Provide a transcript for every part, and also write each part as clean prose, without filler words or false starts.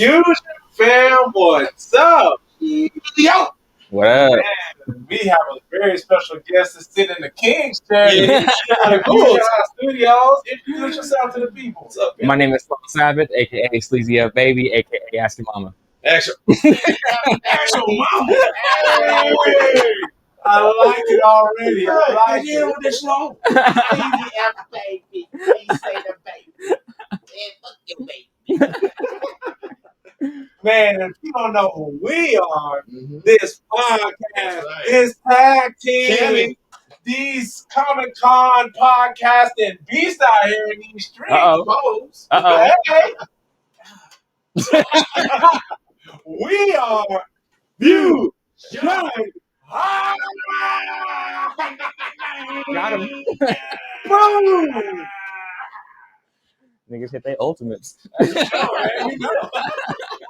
Fusion fam, what's up? Yo! What up? Man, we have a very special guest that's sitting in the King's chair Yeah. at the Fusion-Haa Studios. Introduce yourself to the people. What's up, man? My name is Sloan Sabbath, aka Sleazy Up Baby, aka Ask Your Mama. Actual mama. Hey, I like it already. I like it. With this slow. Sleazy F baby. Please say the baby. And fuck your baby. Man, if you don't know who we are, this podcast, this tag team, these Comic Con podcasting beasts out here in these streets. Hey. We are Fusion-Haa. Got him. Boom. Niggas hit their ultimates. You know.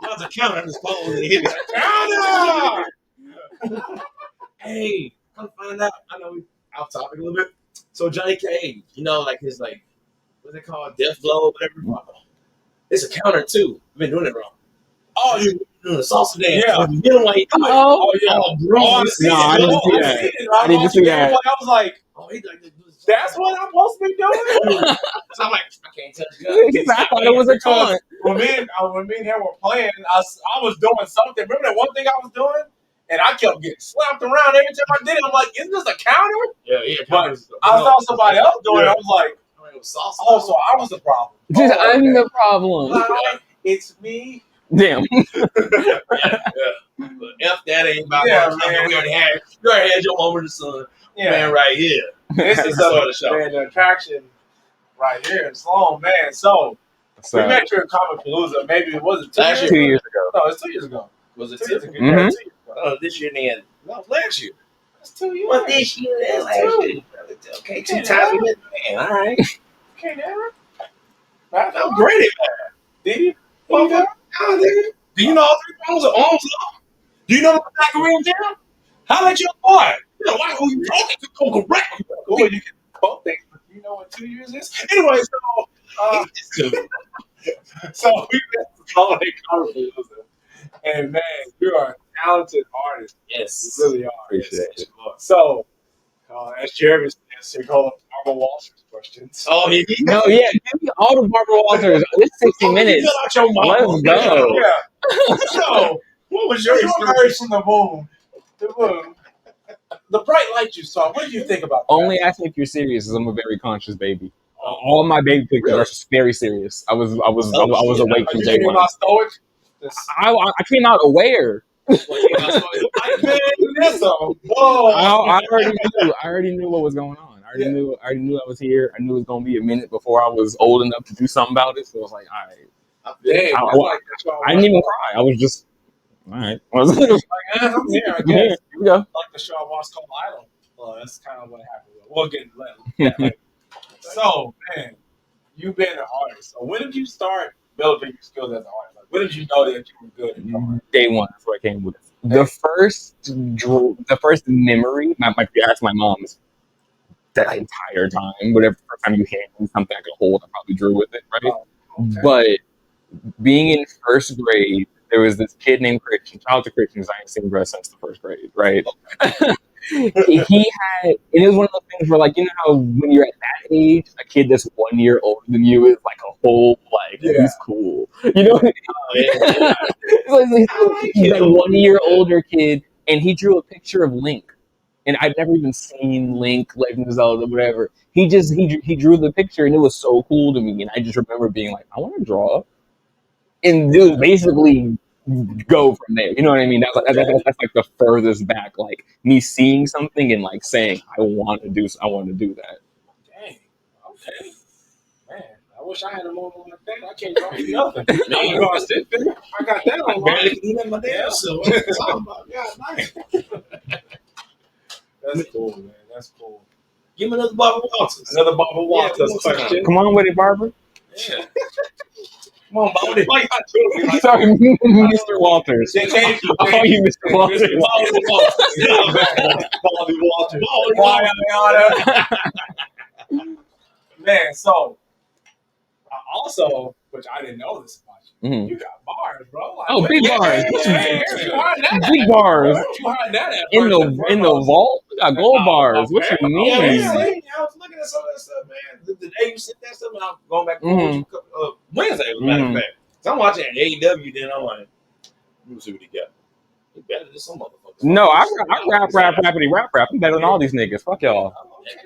That's a counter in this phone. Hit it. Counter! Hey, come find out. I know we off topic a little bit. So Johnny Cage, you know, like his what's it called? Death blow or whatever. It's a counter too. I've been doing it wrong. Oh, you're doing a salsa dance. Yeah. You get him while he do it. Oh, yeah. Bro. I didn't see that. I didn't see that. I was like, Oh, he like this. that's what I'm supposed to be doing? So I'm like, I can't touch it. I thought it was a taunt. When me and him were playing, I was doing something. Remember that one thing I was doing? And I kept getting slapped around every time I did it. I'm like, isn't this a counter? Yeah. But I saw somebody else doing it. I was like, It was salsa. oh, so I was the problem. Just, Oh, I'm okay. the problem. It's me. Damn. Yeah. But F that ain't about Yeah, man. man. You already had your moment, son. Yeah. Man, right here. This is This is the show. man, the attraction right here in Sloan, man. So, So, we met you in Comic Palooza. Maybe it wasn't 2 Last years 2 ago? years ago. No, it's 2 years ago. Was it 2 years ago. Mhm. Yeah, 2 years ago. Oh, this year then. No, last year. It's 2 years. Well, this year and last year. Okay, 2 times we met. Man, all right. Can't ever. I'm great at that. Did you? Well, do you know all 3 pounds of arms up? Do you know the Pythagorean theorem? How about your boy? You know, why who you talking to? Go correct. Well, you can quote things, but you know what 2 years is? Anyway, So we met Sloan at Comic Palooza. And man, you are a talented artist. Yes. You really are. Appreciate it. So, as Jeremy says, you call them Barbara Walters questions. Oh, he No, yeah, give me all the Barbara Walters. This 60 minutes. Fill out your mouth. Let's go. Yeah. So, What was your your experience? version of the boom. The bright light you saw. What did you think about that? Only ask me if you're serious, because I'm a very conscious baby. All my baby pictures are very serious. I was awake Are from you day thinking one. about Stoic? I came out aware. Man, that's a whoa. I already knew what was going on. I already knew I was here. I knew it was gonna be a minute before I was old enough to do something about it. So I was like, all right. Damn, I didn't even cry. I was just all right. I'm here, I guess. Here we go. Like the show I watched called Idol. Well, that's kind of what happened. We'll get into that. So, man, you've been an artist. So when did you start building your skills as an artist? Like, when did you know that you were good at art? Day one. That's what I came with. The first memory. I asked my mom that entire time. Whatever first time you hand me something I could hold, I probably drew with it, right? Oh, okay. But being in first grade, there was this kid named Christian. Shout out to Christian, because I ain't seen Russ since the first grade, right? He had, and it was one of those things where, like, you know how when you're at that age, a kid that's 1 year older than you is like a whole, like, he's cool. You know? He's like 1 year older kid, and he drew a picture of Link. And I'd never even seen Link, Legend of Zelda, whatever. He drew the picture, and it was so cool to me. And I just remember being like, I want to draw. And it was basically go from there. You know what I mean? That's like the furthest back, like me seeing something and like saying, I want to do that. Dang. Okay. Man, I wish I had a moment like that. I can't draw nothing. I got that on Barely my can eat my damn self. What you talking about? God, nice. That's cool, man. That's cool. Give me another Barbara Walters. Another Barbara Walters question. Come on with it, Barbara. Yeah. Come on, Barbara. Why you not doing me? Sorry, Mr. Walters. Thank you. I'll call you Mr. Walters. Bobby Walters. Why Man, so I also, which I didn't know this about you, Mm-hmm. You got bars, bro. Like, oh, big bars. Big bars. Where you hiding that at? In the vault, we got gold bars. What you mean? Yeah, I was looking at some of that stuff, man. The day you sent that stuff, and I was going back and forth Wednesday, as a matter of fact. So I'm watching AEW, then I'm like, let me see what he got. He better than some motherfuckers. No, I rap. I'm better than all these niggas. Fuck y'all.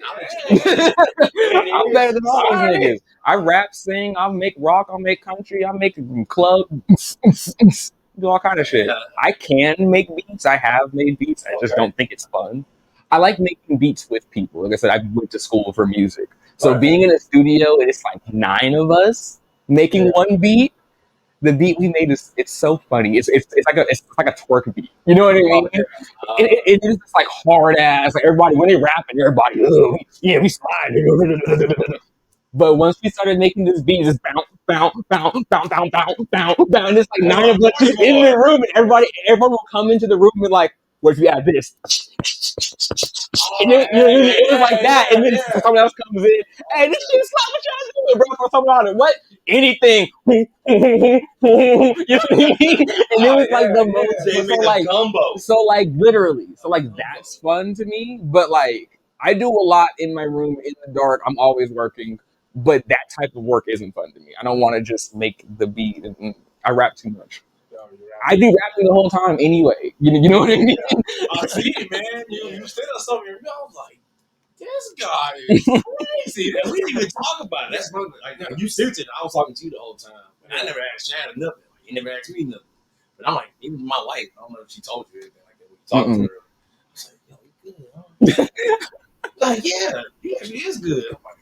I'm better than all these niggas. I rap, sing, I'll make rock, I'll make country, I'll make club, do all kind of shit. I can make beats. I have made beats. I just don't think it's fun. I like making beats with people. Like I said, I went to school for music. So being in a studio, it's like 9 of us making one beat. The beat we made it's so funny. It's like a twerk beat. You know what I mean? It is just like hard ass. Like everybody when they rapping, everybody we slide. But once we started making this beat, just bounce. And it's like 9 of us just in the room, and everyone will come into the room and like, what if you add this? And it was like that, and then someone else comes in, hey, this shit's not what y'all doing, bro. For someone on it, what? Anything. You know what I mean? And it was like the most so like literally. So like that's fun to me. But like I do a lot in my room in the dark. I'm always working. But that type of work isn't fun to me. I don't want to just make the beat. And I rap too much. I do rapping the whole time anyway. You know what I mean? I see it, man. You said something. I was like, this guy is crazy. We didn't even talk about it. That's one like you sent it. I was talking to you the whole time. I never asked Shannon nothing. He never asked me nothing. But I'm like, even my wife, I don't know if she told you anything like that. We talked to her. I was like, yo, you good, huh? Like, yeah, he actually is good. I'm like,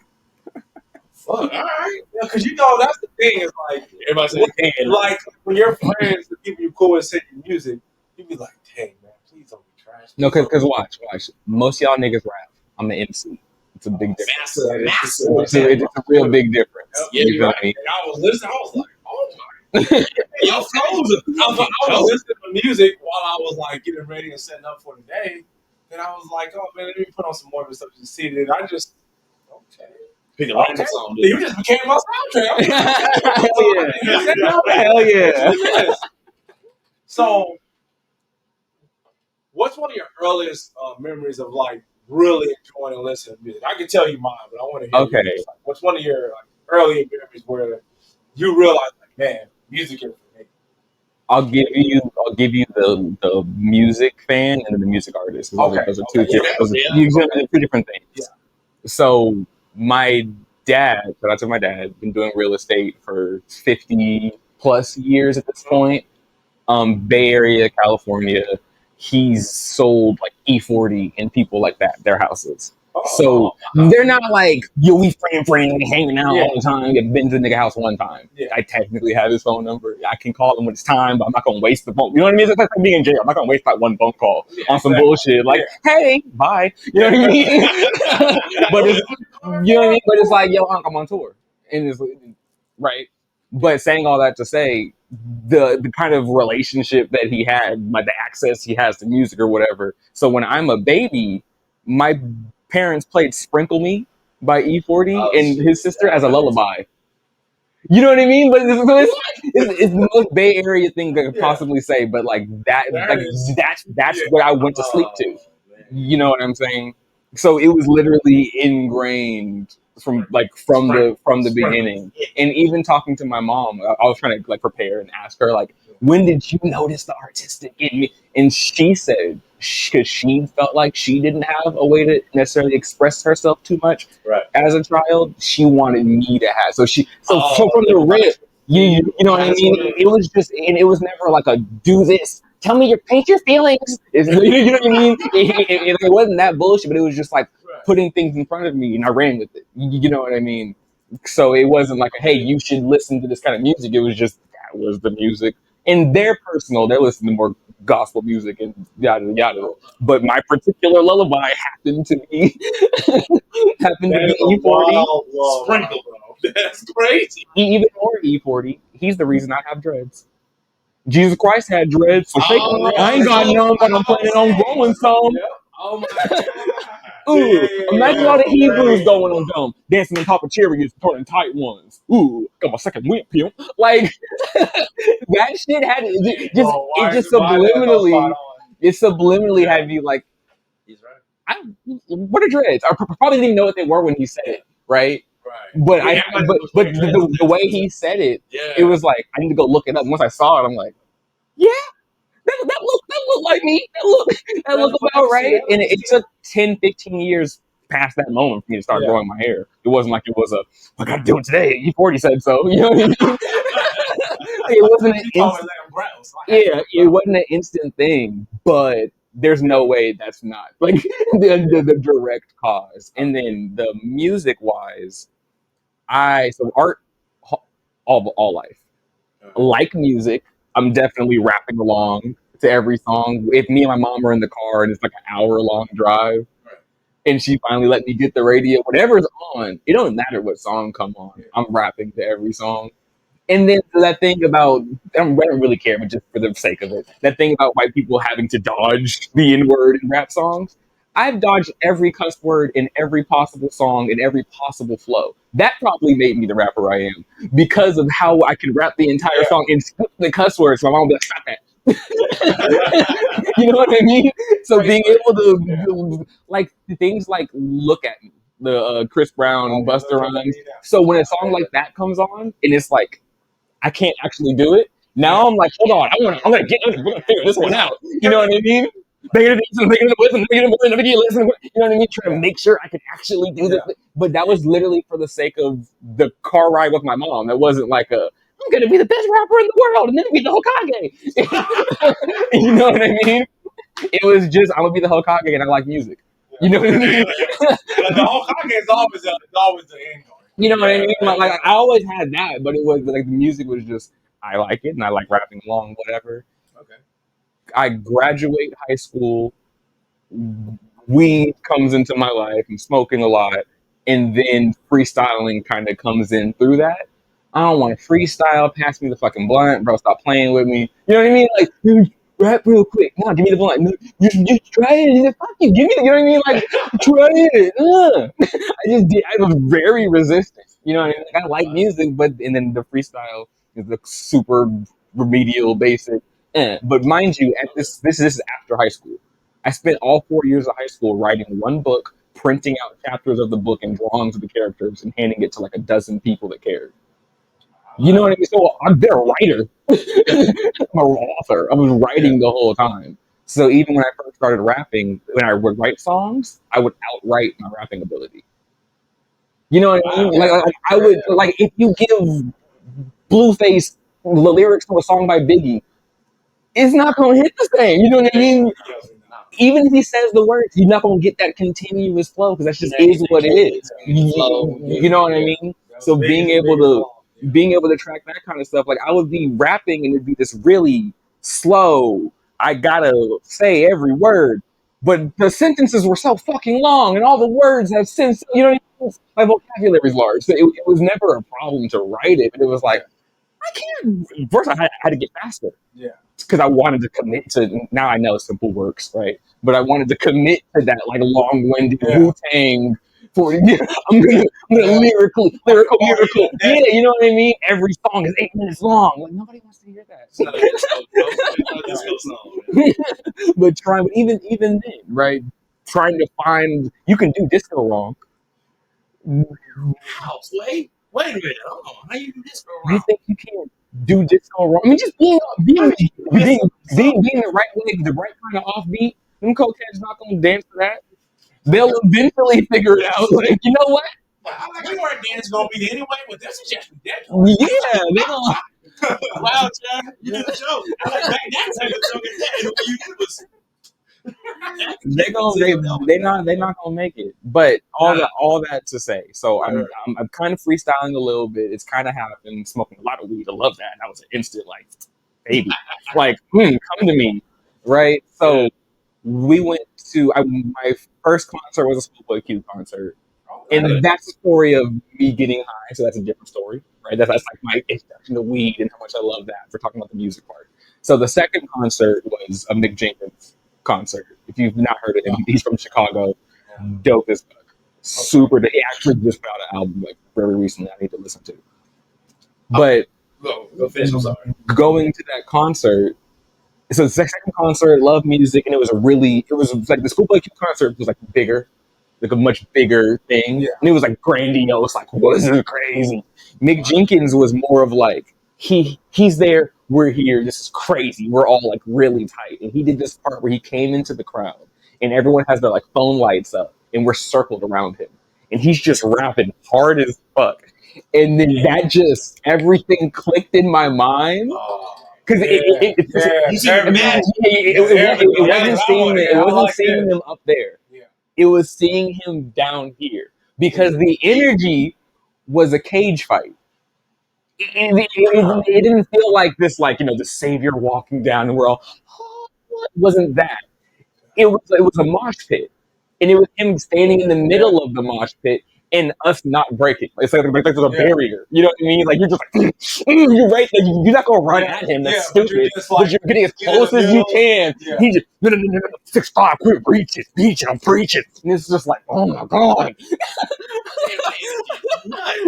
fuck, all right. Because that's the thing is like everybody says, like when your friends, the people you cool and send you music, you be like, dang man, please don't be trash. No, because watch. Most of y'all niggas rap. I'm an MC. It's a big difference. Massive. It's a real big difference. Yeah, you know what I mean? I was listening. I was like, oh my. Y'all frozen. I was listening to music while I was like getting ready and setting up for the day. And I was like, oh man, let me put on some more of this stuff to see it. I just pick a random song. You just became my soundtrack. Hell yeah. So, what's one of your earliest memories of like really enjoying and listening to music? I can tell you mine, but I want to hear yours. Like, what's one of your early memories where you realize, like, man, music is for me? I'll give you the music fan and the music artist. Those are two different things. Yeah. So my dad, shout out to my dad, been doing real estate for 50 plus years at this point. Bay Area, California. He's sold like E40 and people like that, their houses. So they're not like, yo, we hanging out all the time. I've been to the nigga house one time. Yeah. I technically have his phone number. I can call him when it's time, but I'm not going to waste the phone. You know what I mean? It's like being in jail. I'm not going to waste like one phone call on some bullshit. Like, hey, bye. You know what I mean? But it's, you know what I mean? But it's like, yo, I'm on tour. And it's right. But saying all that to say, the kind of relationship that he had, like the access he has to music or whatever. So when I'm a baby, my parents played Sprinkle Me by E40 and his sister as a lullaby. You know what I mean? But it's the most Bay Area thing I could possibly say. But like that, that's what I went to sleep to. You know what I'm saying? So it was literally ingrained from the beginning. And even talking to my mom, I was trying to like prepare and ask her like, when did you notice the artistic in me? And she said, because she felt like she didn't have a way to necessarily express herself too much as a child, she wanted me to have. So from the rip, you know what I mean? It was just, and it was never like a do this. Tell me paint your feelings. You know what I mean? It wasn't that bullshit, but it was just like putting things in front of me and I ran with it. You know what I mean? So it wasn't like, hey, you should listen to this kind of music. It was just, that was the music. And they're listening to more gospel music and yada yada. But my particular lullaby happened to be E40. Sprinkle, bro. That's crazy. Even more E40. He's the reason I have dreads. Jesus Christ had dreads, so I ain't got none, but I'm planning on growing some. Oh my God. Ooh, imagine all the Hebrews going on them, dancing on top of chariots, turning tight ones. Ooh, got my second whip, pimp. Like that shit had it just subliminally. It subliminally had me like, He's right. what are dreads? I probably didn't even know what they were when he said it, right? But the way he said it, it was like I need to go look it up. And once I saw it, I'm like, yeah, that looked like me. That looked about right. And it took 10, 15 years past that moment for me to start growing my hair. It wasn't like it was I gotta do it today. E40 said so. You know what I mean? It wasn't it wasn't an instant thing, but there's no way that's not like the direct cause. And then the music wise, so art all life. Like music, I'm definitely rapping along to every song. If me and my mom are in the car and it's like an hour-long drive, and she finally let me get the radio, whatever's on, it don't matter what song come on, I'm rapping to every song. And then that thing about, I don't really care, but just for the sake of it, that thing about white people having to dodge the N-word in rap songs, I've dodged every cuss word in every possible song in every possible flow. That probably made me the rapper I am because of how I can rap the entire song and skip the cuss words. So my mom will be like, stop that. You know what I mean? So being able to, like, things like Look at Me, the Chris Brown Busta Rhymes. So when a song like that comes on and it's like, I can't actually do it. Now I'm like, hold on, I'm gonna figure this one out. You know what I mean? You know what I mean? Trying to make sure I can actually do this. But that was literally for the sake of the car ride with my mom. It wasn't like I'm gonna be the best rapper in the world and then be the Hokage. You know what I mean? It was just I'm gonna be the Hokage and I like music. You know what I mean? The Hokage is always the end goal. You know what I mean? Like I always had that, but it was like the music was just I like it and I like rapping along, whatever. Okay. I graduate high school, weed comes into my life, I'm smoking a lot, and then freestyling kind of comes in through that. I don't want to freestyle, pass me the fucking blunt, bro, stop playing with me. You know what I mean? Like, dude, rap real quick. Come on, give me the blunt. Just try it. Fuck you, give me the, you know what I mean? Like, try it. I was very resistant. You know what I mean? Like, I like music, and then the freestyle is the super remedial, basic. But mind you, at this is after high school. I spent all 4 years of high school writing one book, printing out chapters of the book and drawings of the characters, and handing it to like a dozen people that cared. You know what I mean? So I've been a writer. I'm an author. I was writing the whole time. So even when I first started rapping, when I would write songs, I would outright my rapping ability. You know what I mean? Like I would like if you give Blueface the lyrics to a song by Biggie, it's not gonna hit the same. You know what I mean? Even if he says the words, you're not gonna get that continuous flow because that just is what it is. You know what I mean? So being able to track that kind of stuff, like I would be rapping and it'd be this really slow. I gotta say every word, but the sentences were so fucking long and all the words have since. You know what I mean? My vocabulary is large, so it was never a problem to write it. But it was like I can't. First, I had to get faster. Yeah. Because I wanted to commit to. Now I know simple works, right? But I wanted to commit to that like long-winded Wu-Tang. I'm gonna lyrical. Yeah, you know what I mean. Every song is 8 minutes long. Like nobody wants to hear that. But even then, right? Trying to find you can do disco wrong. Wait a minute. How you do disco wrong? You think you can't do disco wrong? I mean, just being the right way, the right kind of offbeat. Them cokeheads not gonna dance to that. They'll eventually figure it out. Like, you know what? We weren't dancing gonna be anyway, but this is just ridiculous. Yeah, they gonna. Wow, Chad, you did a show. I like back that type of show. And what you did was. They're not gonna make it. But all that to say, so I'm kind of freestyling a little bit. It's kind of happened. Smoking a lot of weed. I love that. That was an instant like, baby, like come to me, right? So we went to my first concert was a Schoolboy Q concert, and that's the story of me getting high. So that's a different story, right? That's like my introduction to weed and how much I love that. For talking about the music part. So the second concert was a Mick Jenkins concert. If you've not heard of him, he's from Chicago. Dope as fuck. Super. He actually just put out an album like very recently. I need to listen to. But Go finish. I'm sorry. Going to that concert. So the second concert, loved music, and it was like the Schoolboy Q concert was like bigger, like a much bigger thing, and it was like grandiose, like this is crazy. Mick Jenkins was more of like he's there, we're here, this is crazy, we're all like really tight, and he did this part where he came into the crowd, and everyone has their like phone lights up, and we're circled around him, and he's just rapping hard as fuck, and then that just everything clicked in my mind. Because it wasn't seeing them up there. It was seeing him down here because the energy was a cage fight. It didn't feel like this, like the savior walking down, and we're all. It wasn't that. It was a mosh pit, and it was him standing in the middle of the mosh pit. And us not breaking. It's like there's a barrier. You know what I mean? Like you're just like you're right. Like you're not gonna run at him. That's stupid. But you're getting as close as you can. He just no 6'5", quit reaching, I'm preaching. And it's just like, oh my god.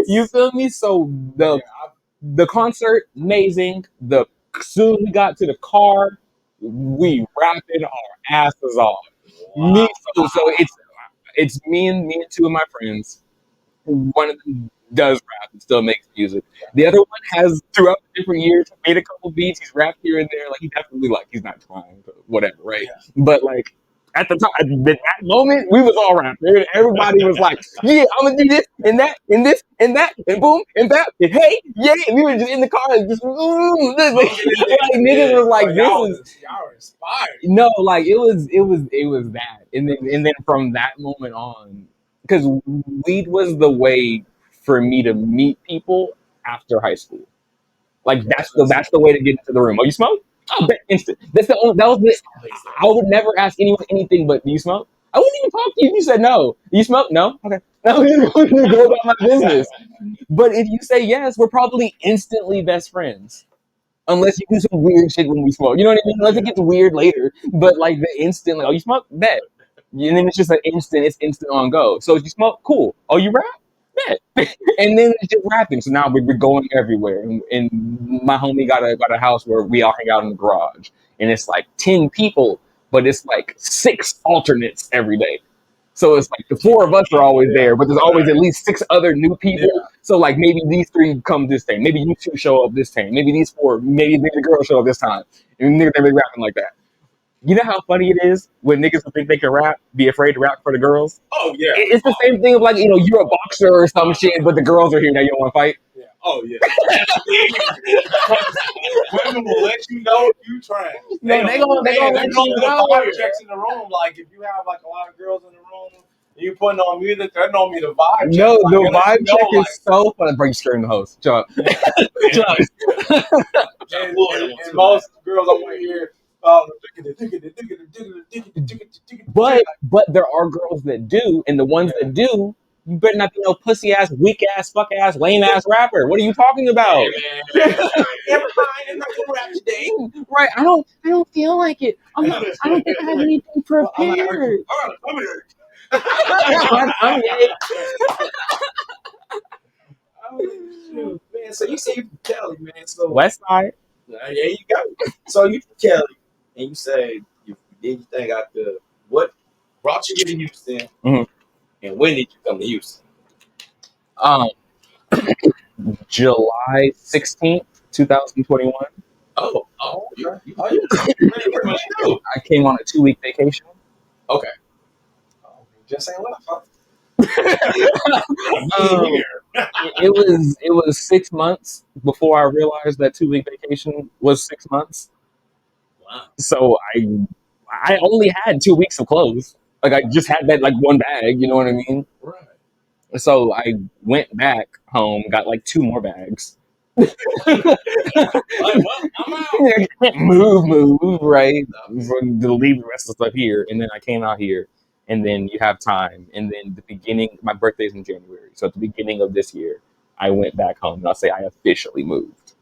You feel me? So the concert, amazing. As soon as we got to the car, we rapping our asses off. Wow. So it's me and two of my friends. One of them does rap and still makes music. The other one has, throughout the different years, made a couple beats. He's rapped here and there. Like, he definitely, like, he's not trying, but whatever, right? Yeah. But, like, at the time, at that moment, we was all rapping. Everybody was like, yeah, I'm going to do this and that and this and that and boom and that and hey, yeah. And we were just in the car and just, like, niggas was like, y'all are inspired. No, like, it was that. And then from that moment on, because weed was the way for me to meet people after high school. Like that's the way to get into the room. Oh, you smoke? Oh, instant. That was the. I would never ask anyone anything but, do you smoke? I wouldn't even talk to you if you said no. Do you smoke? No. Okay. I would go about my business. But if you say yes, we're probably instantly best friends. Unless you do some weird shit when we smoke. You know what I mean? Unless it gets weird later. But like the instant, like, oh, you smoke? Bet. And then it's just it's instant on go. So if you smoke, cool. Oh, you rap? Bet. And then it's just rapping. So now we're going everywhere. And my homie got a house where we all hang out in the garage. And it's like 10 people, but it's like 6 alternates every day. So it's like the 4 of us are always there, but there's always at least 6 other new people. Yeah. So like maybe these 3 come this time. Maybe you 2 show up this time. Maybe these 4, maybe the girls show up this time. And niggas be rapping like that. You know how funny it is when niggas think they can rap, be afraid to rap for the girls? Oh, yeah. It's the same thing of like, you're a boxer or some shit, but the girls are here now, you don't want to fight? Yeah. Oh, yeah. Women will let you know if you try. They gonna let you know. Vibe checks in the room. Like, if you have like a lot of girls in the room, you putting on music, they're normally the vibe check. No, the vibe check is so fun. Bro, you scaring the host. Shut up. And most girls over here, but there are girls that do, and the ones that do, you better not be no pussy ass, weak ass, fuck ass, lame ass rapper. What are you talking about? Never mind, I'm not gonna rap today. Right? I don't feel like it. I don't think I have anything prepared. I'm gay. Oh, shoot, man. So you say you're from Cali, man. So West Side. There you go. So you from Cali, and you say you did your thing out there. What brought you to Houston, and when did you come to Houston? July 16th, 2021. Oh, okay. I came on a 2-week vacation. Okay. Just ain't left, huh? It was 6 months before I realized that 2-week vacation was 6 months. Wow. So I only had 2 weeks of clothes. Like I just had that like one bag, you know what I mean? Right. So I went back home, got like 2 more bags. Like, well, I'm out. Move, right? To leave the rest of the stuff here, and then I came out here. And then you have time. And then my birthday's in January. So at the beginning of this year, I went back home. And I'll say I officially moved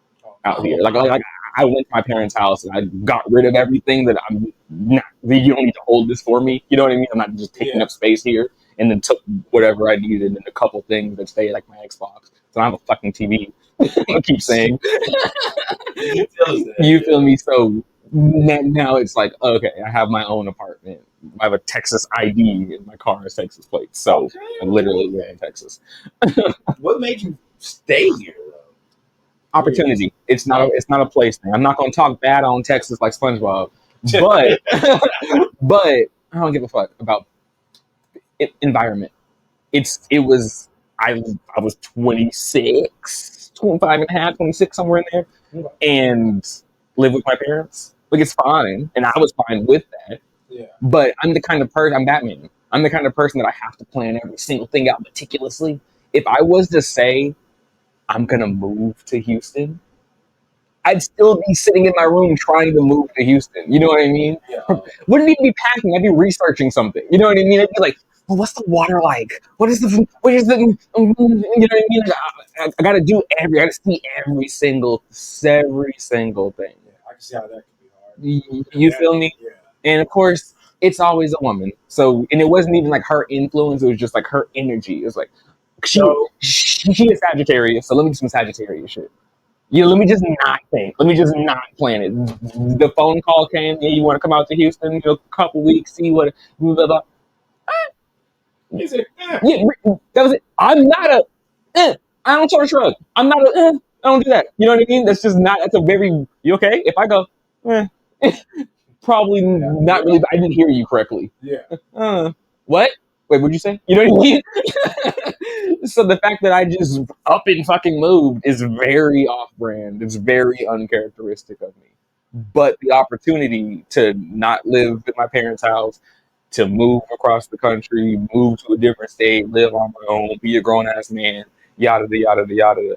out here. Like I went to my parents' house and I got rid of everything that I'm not. You don't need to hold this for me. You know what I mean? I'm not just taking up space here. And then took whatever I needed and a couple things that stayed, like my Xbox. So I have a fucking TV. I keep saying. You feel me? So now it's like, okay, I have my own apartment. I have a Texas ID and my car has Texas plates. So I literally live in Texas. What made you stay here? Opportunity. It's not a place thing. I'm not going to talk bad on Texas like SpongeBob, but but I don't give a fuck about environment. I was 26, 25 and a half, 26, somewhere in there, and live with my parents. Like, it's fine, and I was fine with that. Yeah. But I'm the kind of person. I'm Batman. I'm the kind of person that I have to plan every single thing out meticulously. If I was to say I'm gonna move to Houston, I'd still be sitting in my room trying to move to Houston. You know what I mean? Yeah. Wouldn't even be packing. I'd be researching something. You know what I mean? I'd be like, well, what's the water like? What is the, you know what I mean? I gotta I gotta see every single thing. Yeah, I can see how that could be hard. You feel me? Yeah. And of course, it's always a woman. So, and it wasn't even like her influence. It was just like her energy. It was like, she is Sagittarius. So let me do some Sagittarius shit. Yeah, let me just not think. Let me just not plan it. The phone call came. Yeah, you want to come out to Houston? A couple weeks, see what. Blah, blah, blah. He said, Yeah, that was it. I'm not a. I don't sort of shrug. I'm not a. I don't do that. You know what I mean? That's just not. That's a very. You okay? If I go, probably not really. I didn't hear you correctly. Yeah. What? Wait, what'd you say? You know what I mean? So the fact that I just up and fucking moved is very off-brand. It's very uncharacteristic of me. But the opportunity to not live in my parents' house, to move across the country, move to a different state, live on my own, be a grown-ass man, yada, yada, yada.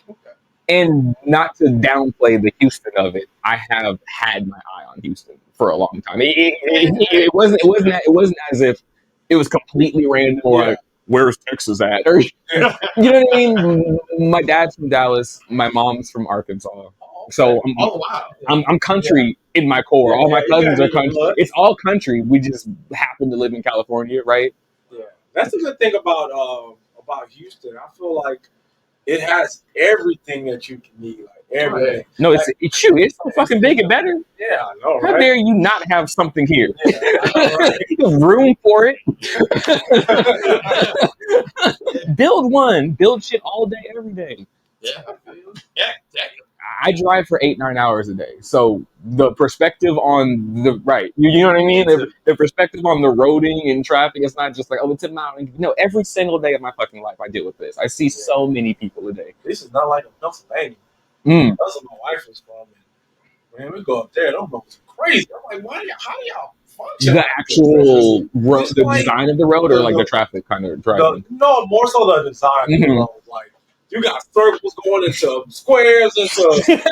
Okay. And not to downplay the Houston of it, I have had my eye on Houston for a long time. It wasn't as if it was completely random or like, where's Texas at? Or, you know what I mean? My dad's from Dallas. My mom's from Arkansas. So I'm country in my core. All my cousins are country. It's all country. We just happen to live in California, right? Yeah, that's the good thing about Houston. I feel like it has everything that you can need. Like everything. No, it's true. It's so fucking big and better. Yeah, I know, right? How dare you not have something here? Yeah, I know, right? There's room for it. Build one. Build shit all day, every day. Yeah. I drive for 8-9 hours a day. So the perspective on the you know what I mean? The perspective on the roading and traffic, it's not just like, oh, it's a mountain. No, every single day of my fucking life I deal with this. I see so many people a day. This is not like in Pennsylvania. That's where my wife was from. And man, we go up there, those roads are crazy. I'm like, how do y'all function? The actual road, the design of the road, or like the traffic kind of driving? No, more so the design of the road. Like, you got circles going into squares, into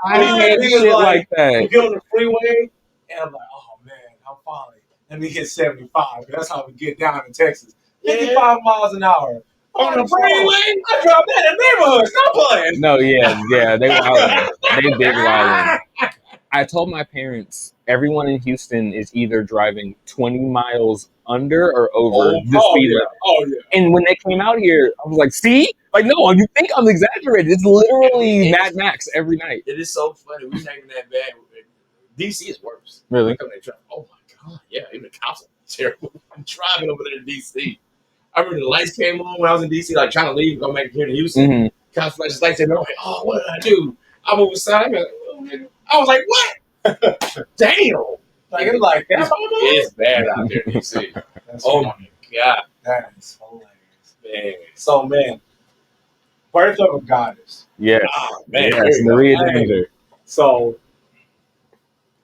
I had shit like that. You get on the freeway, and I'm like, oh man, I'm finally. Let me hit 75. That's how we get down in Texas. 55 miles an hour. On the freeway? I drive that in the neighborhood. Stop playing. No, yeah, they wildin'. They big wildin'. I told my parents everyone in Houston is either driving 20 miles under or over the speed limit. Oh, yeah. And when they came out here, I was like, see? Like, no, you think I'm exaggerating. It's literally Mad Max every night. It is so funny. We're not even that bad. DC is worse. Really? Oh, my God. Yeah, even the cops are terrible. I'm driving over there to DC. I remember the lights came on when I was in DC, like trying to leave and go back here to Houston. Cops flashed lights at me. I'm like, oh, what did I do? I moved aside. I was like, what? Damn. Like, it's like, it's bad out there in DC. Oh, my God. That is hilarious. Man. So, man, Birth of a Goddess. Yes. Oh, man. Yes, Maria Danger. So,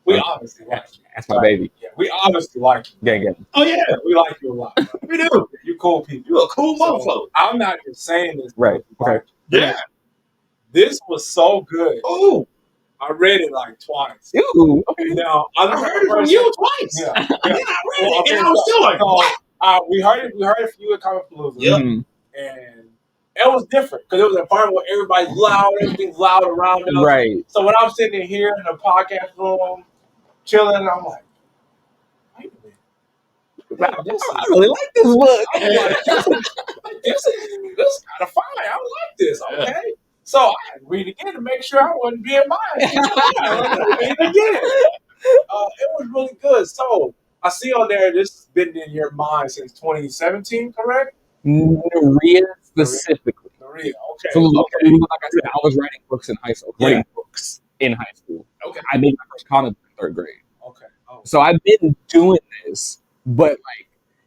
we obviously like you. That's my baby. Yeah, we obviously like you. Gang. Oh, yeah. We like you a lot. Bro. We do. You cool people. You a cool motherfucker. I'm not just saying this. Right. Okay. Yeah. This was so good. Ooh. I read it like twice. Ooh. Okay. Now, I heard it from you twice. Yeah. I read it, and I was still like, what? We heard it from you at Comic Palooza. Yep. And it was different because it was an environment where everybody's loud, everything's loud around us. Right. So when I'm sitting here in the podcast room, chilling, I'm like, wait a minute. I really like this look. I'm like, this is kind of fine. I like this. Okay. So I had to read again to make sure I wasn't being biased. Read again. It was really good. So I see on there this has been in your mind since 2017, correct? Naria specifically. Naria, okay. So like I said, I was writing books in high school. Yeah. Okay. I made my first comic book in 3rd grade. Okay. Oh. So I've been doing this, but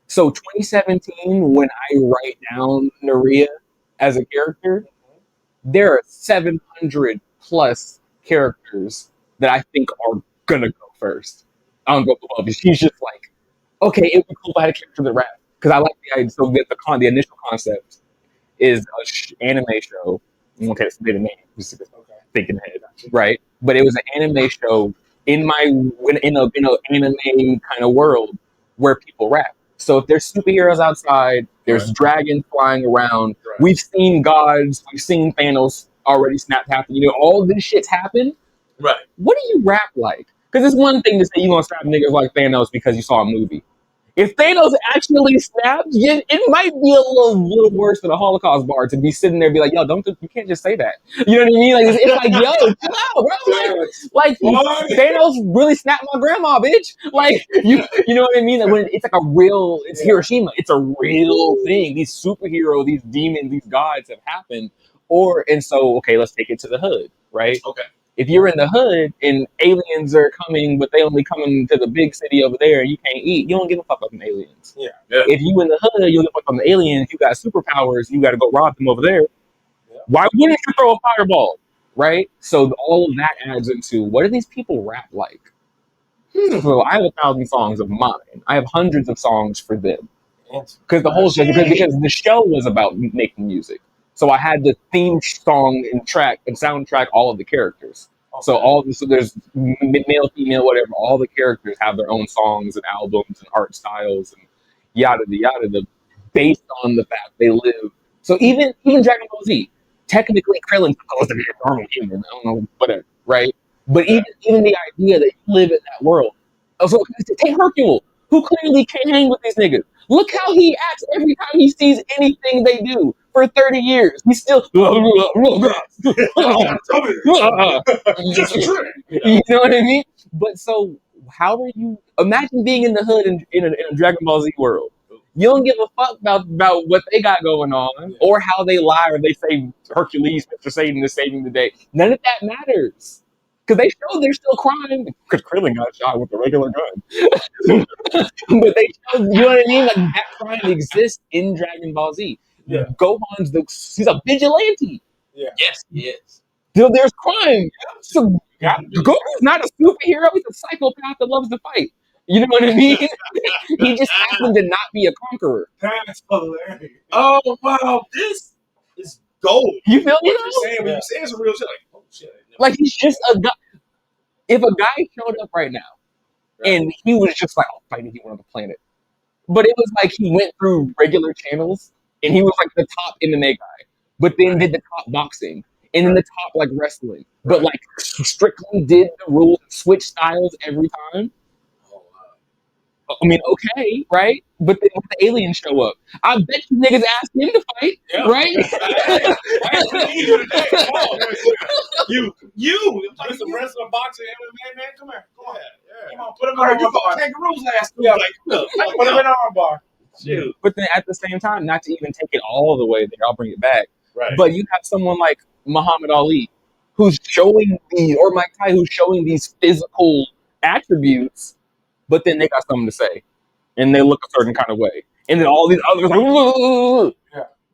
so 2017, when I write down Naria as a character, there are 700 plus characters that I think are gonna go first. I don't go above. She's just like, okay, it would be cool if I had a character that rap because I like the idea. So the initial concept is an anime show. Okay, so they didn't name it. Just thinking ahead, right? But it was an anime show in an anime kind of world where people rap. So if there's superheroes outside, there's dragons flying around. Right. We've seen gods, we've seen Thanos already snap happen. All this shit's happened. Right. What do you rap like? Because it's one thing to say you're gonna slap niggas like Thanos because you saw a movie. If Thanos actually snapped, it might be a little worse than a Holocaust bar to be sitting there and be like, yo, you can't just say that. You know what I mean? Like it's like, yo, chill out, bro. Like Thanos really snapped my grandma, bitch. Like you know what I mean? Like when it's like a real, it's Hiroshima. It's a real thing. These superheroes, these demons, these gods have happened. So let's take it to the hood, right? Okay. If you're in the hood and aliens are coming, but they only coming to the big city over there and you can't eat, you don't give a fuck about them aliens. Yeah. If you in the hood, you don't give a fuck on the aliens, you got superpowers, you got to go rob them over there. Yeah. Why wouldn't you throw a fireball? Right? So all of that adds into, what do these people rap like? So I have 1,000 songs of mine. I have hundreds of songs for them. Because because the show was about making music. So I had the theme song and soundtrack all of the characters. Okay. So there's male, female, whatever. All the characters have their own songs and albums and art styles and yada yada, based on the fact they live. So even Dragon Ball Z, technically Krillin's supposed to be a normal human. I don't know, whatever, right? But even the idea that you live in that world. So take Hercule, who clearly can't hang with these niggas. Look how he acts every time he sees anything they do. For 30 years, he's still. You know what I mean? But so, how are you? Imagine being in the hood in a Dragon Ball Z world. You don't give a fuck about what they got going on, or how they lie, or they say Hercules, Mr. Satan is saving the day. None of that matters. Because they show there's still crime. Because Krillin got shot with a regular gun. But they show, you know what I mean? Like, that crime exists in Dragon Ball Z. Yeah. Gohan's he's a vigilante. Yeah. Yes, he is. There's crime. So Goku's not a superhero. He's a psychopath that loves to fight. You know what I mean? He just happened to not be a conqueror. That's hilarious. Oh, wow. This is gold. You feel me? What you're saying, when you're saying some real shit, like, oh, shit. Like, he's just a guy. If a guy showed up right now and he was just like, fighting people on the planet, but it was like he went through regular channels and he was like the top MMA guy, but then did the top boxing and then the top like wrestling, but like strictly did the rules, switch styles every time. I mean, okay, right? But then when the aliens show up, I bet you niggas asked him to fight, right? You play some wrestling, boxing, MMA, man. Come here, come on. Come on, put him in an armbar. Kangaroos last week. Put him in an armbar. But then at the same time, not to even take it all the way there, I'll bring it back. Right. But you have someone like Muhammad Ali, who's showing or Mike Ty, who's showing these physical attributes, but then they got something to say, and they look a certain kind of way, and then all these others like,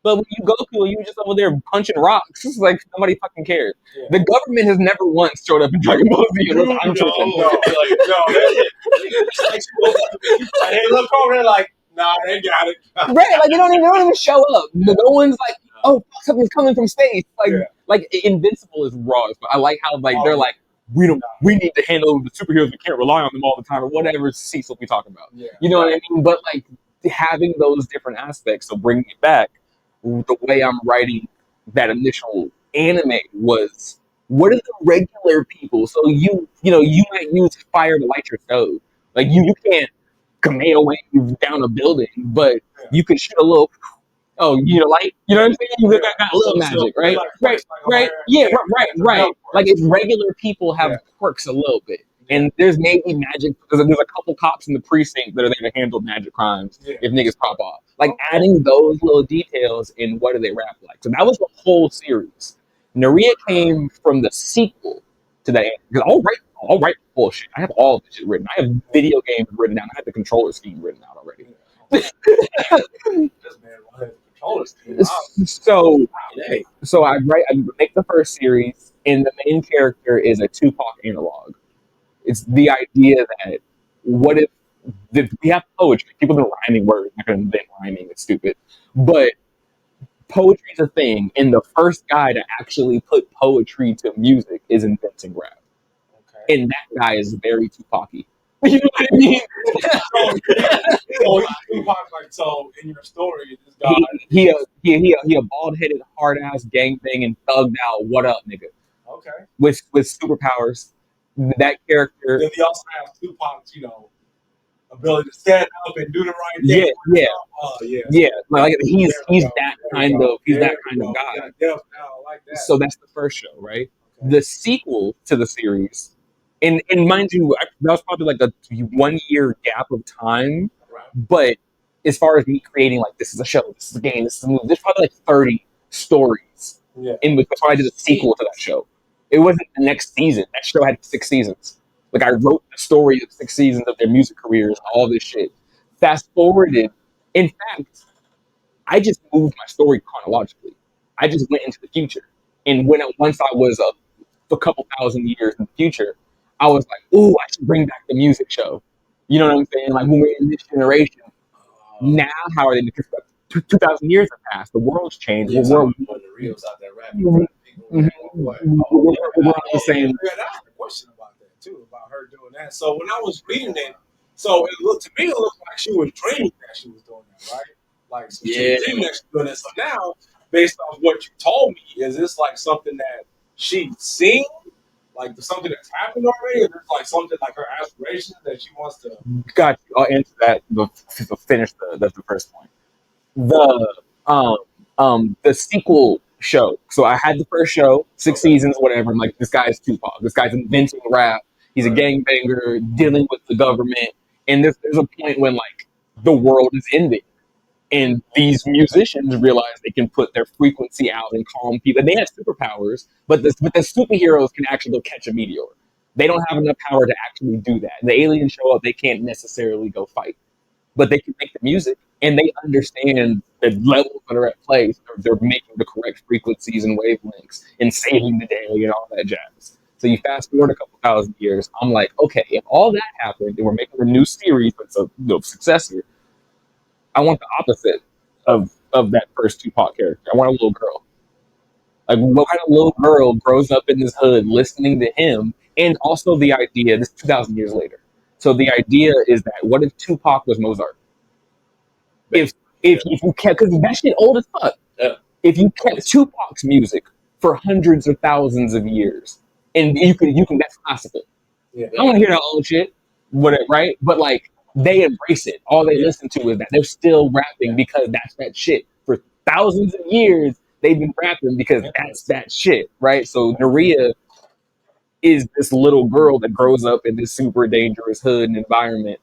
But when you Goku, you just over there punching rocks. It's like nobody fucking cares. Yeah. The government has never once showed up in Dragon Ball Z. No. Hey, look over there, like, nah, they got it. Right, like they don't even show up. No one's like, oh, something's coming from space. Like Invincible is raw. But I like how they're like, we need to handle the superheroes. We can't rely on them all the time, or whatever Cecil we talk about. Yeah. You know what I mean? But like having those different aspects, so bringing it back, the way I'm writing that initial anime was, what are the regular people? So you might use fire to light your stove. Like you can't Kamehameha down a building, but you can shoot a little. Oh, light. You know what I'm saying? You got a little magic, right? Right. Yeah. Right. Like if regular people have quirks a little bit, and there's maybe magic because there's a couple cops in the precinct that are there to handle magic crimes if niggas pop off. Like adding those little details in what do they rap like. So that was the whole series. Naria came from the sequel to that. Because I'll write bullshit. I have all of this shit written. I have video games written down. I have the controller scheme written out already. So I make the first series, and the main character is a Tupac analog. It's the idea that what if we have poetry? People have been rhyming words. I'm not going to invent rhyming. It's stupid, but poetry is a thing, and the first guy to actually put poetry to music is inventing rap, and that guy is very Tupac-y. You know what I mean? So in your story, this guy he a bald headed, hard ass, gangbanging, thugged out. What up, nigga? Okay. With superpowers, that character. Then he also has Tupac's, ability to stand up and do the right thing. Yeah. Like he's that kind of guy. Like that. So that's the first show, right? Okay. The sequel to the series. And mind you, that was probably like a 1 year gap of time. Right. But as far as me creating, like, this is a show, this is a game, this is a movie, there's probably like 30 stories in which I did a sequel to that show. It wasn't the next season. That show had 6 seasons. Like, I wrote the story of 6 seasons of their music careers, all this shit. Fast forwarded. In fact, I just moved my story chronologically. I just went into the future. And once I was a couple thousand years in the future, I was like, ooh, I should bring back the music show. You know what I'm saying? Like, when we're in this generation, now how are they? Because 2,000 years have passed. The world's changed. Yeah, we're the reels out there rapping. We're all the same. I asked a question about that, too, about her doing that. So when I was reading it, so it looked like she was dreaming that she was doing that, right? Like, so she was dreaming that she was doing that. So now, based on what you told me, is this like something that she's seen? Like something that's happened already, or there's like something like her aspirations that she wants to. Got you. I'll answer that. To finish the first point. The sequel show. So I had the first show, 6 seasons, whatever. I'm like, this guy's Tupac. This guy's inventing rap. He's a gangbanger, dealing with the government. And there's a point when like the world is ending. And these musicians realize they can put their frequency out and calm people. And they have superpowers, but the superheroes can actually go catch a meteor. They don't have enough power to actually do that. And the aliens show up, they can't necessarily go fight. But they can make the music, and they understand the levels that are at play. So they're making the correct frequencies and wavelengths and saving the day and all that jazz. So you fast forward a couple thousand years, I'm like, okay, if all that happened and we're making a new series that's a successor, I want the opposite of that first Tupac character. I want a little girl. Like, what kind of little girl grows up in this hood listening to him? And also the idea, this is 2,000 years later. So the idea is that what if Tupac was Mozart? If you kept, because that shit old as fuck. Yeah. If you kept Tupac's music for hundreds of thousands of years, and you can that's classical. Yeah. I don't want to hear that old shit, whatever, right? But like, they embrace it. All they listen to is that. They're still rapping because that's that shit. For thousands of years, they've been rapping because that's that shit, right? So Naria is this little girl that grows up in this super dangerous hood and environment.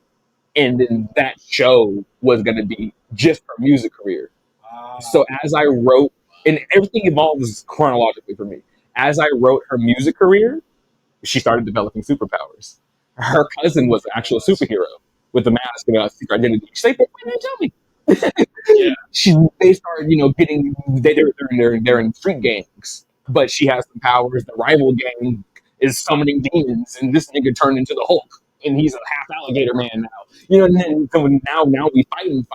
And then that show was going to be just her music career. So as I wrote, and everything evolves chronologically for me. As I wrote her music career, she started developing superpowers. Her cousin was an actual superhero with the mask and a secret identity. She's like, why didn't you tell me? They started, getting, they're in street gangs, but she has some powers. The rival gang is summoning demons, and this nigga turned into the Hulk, and he's a half alligator man now. And then so now we fighting,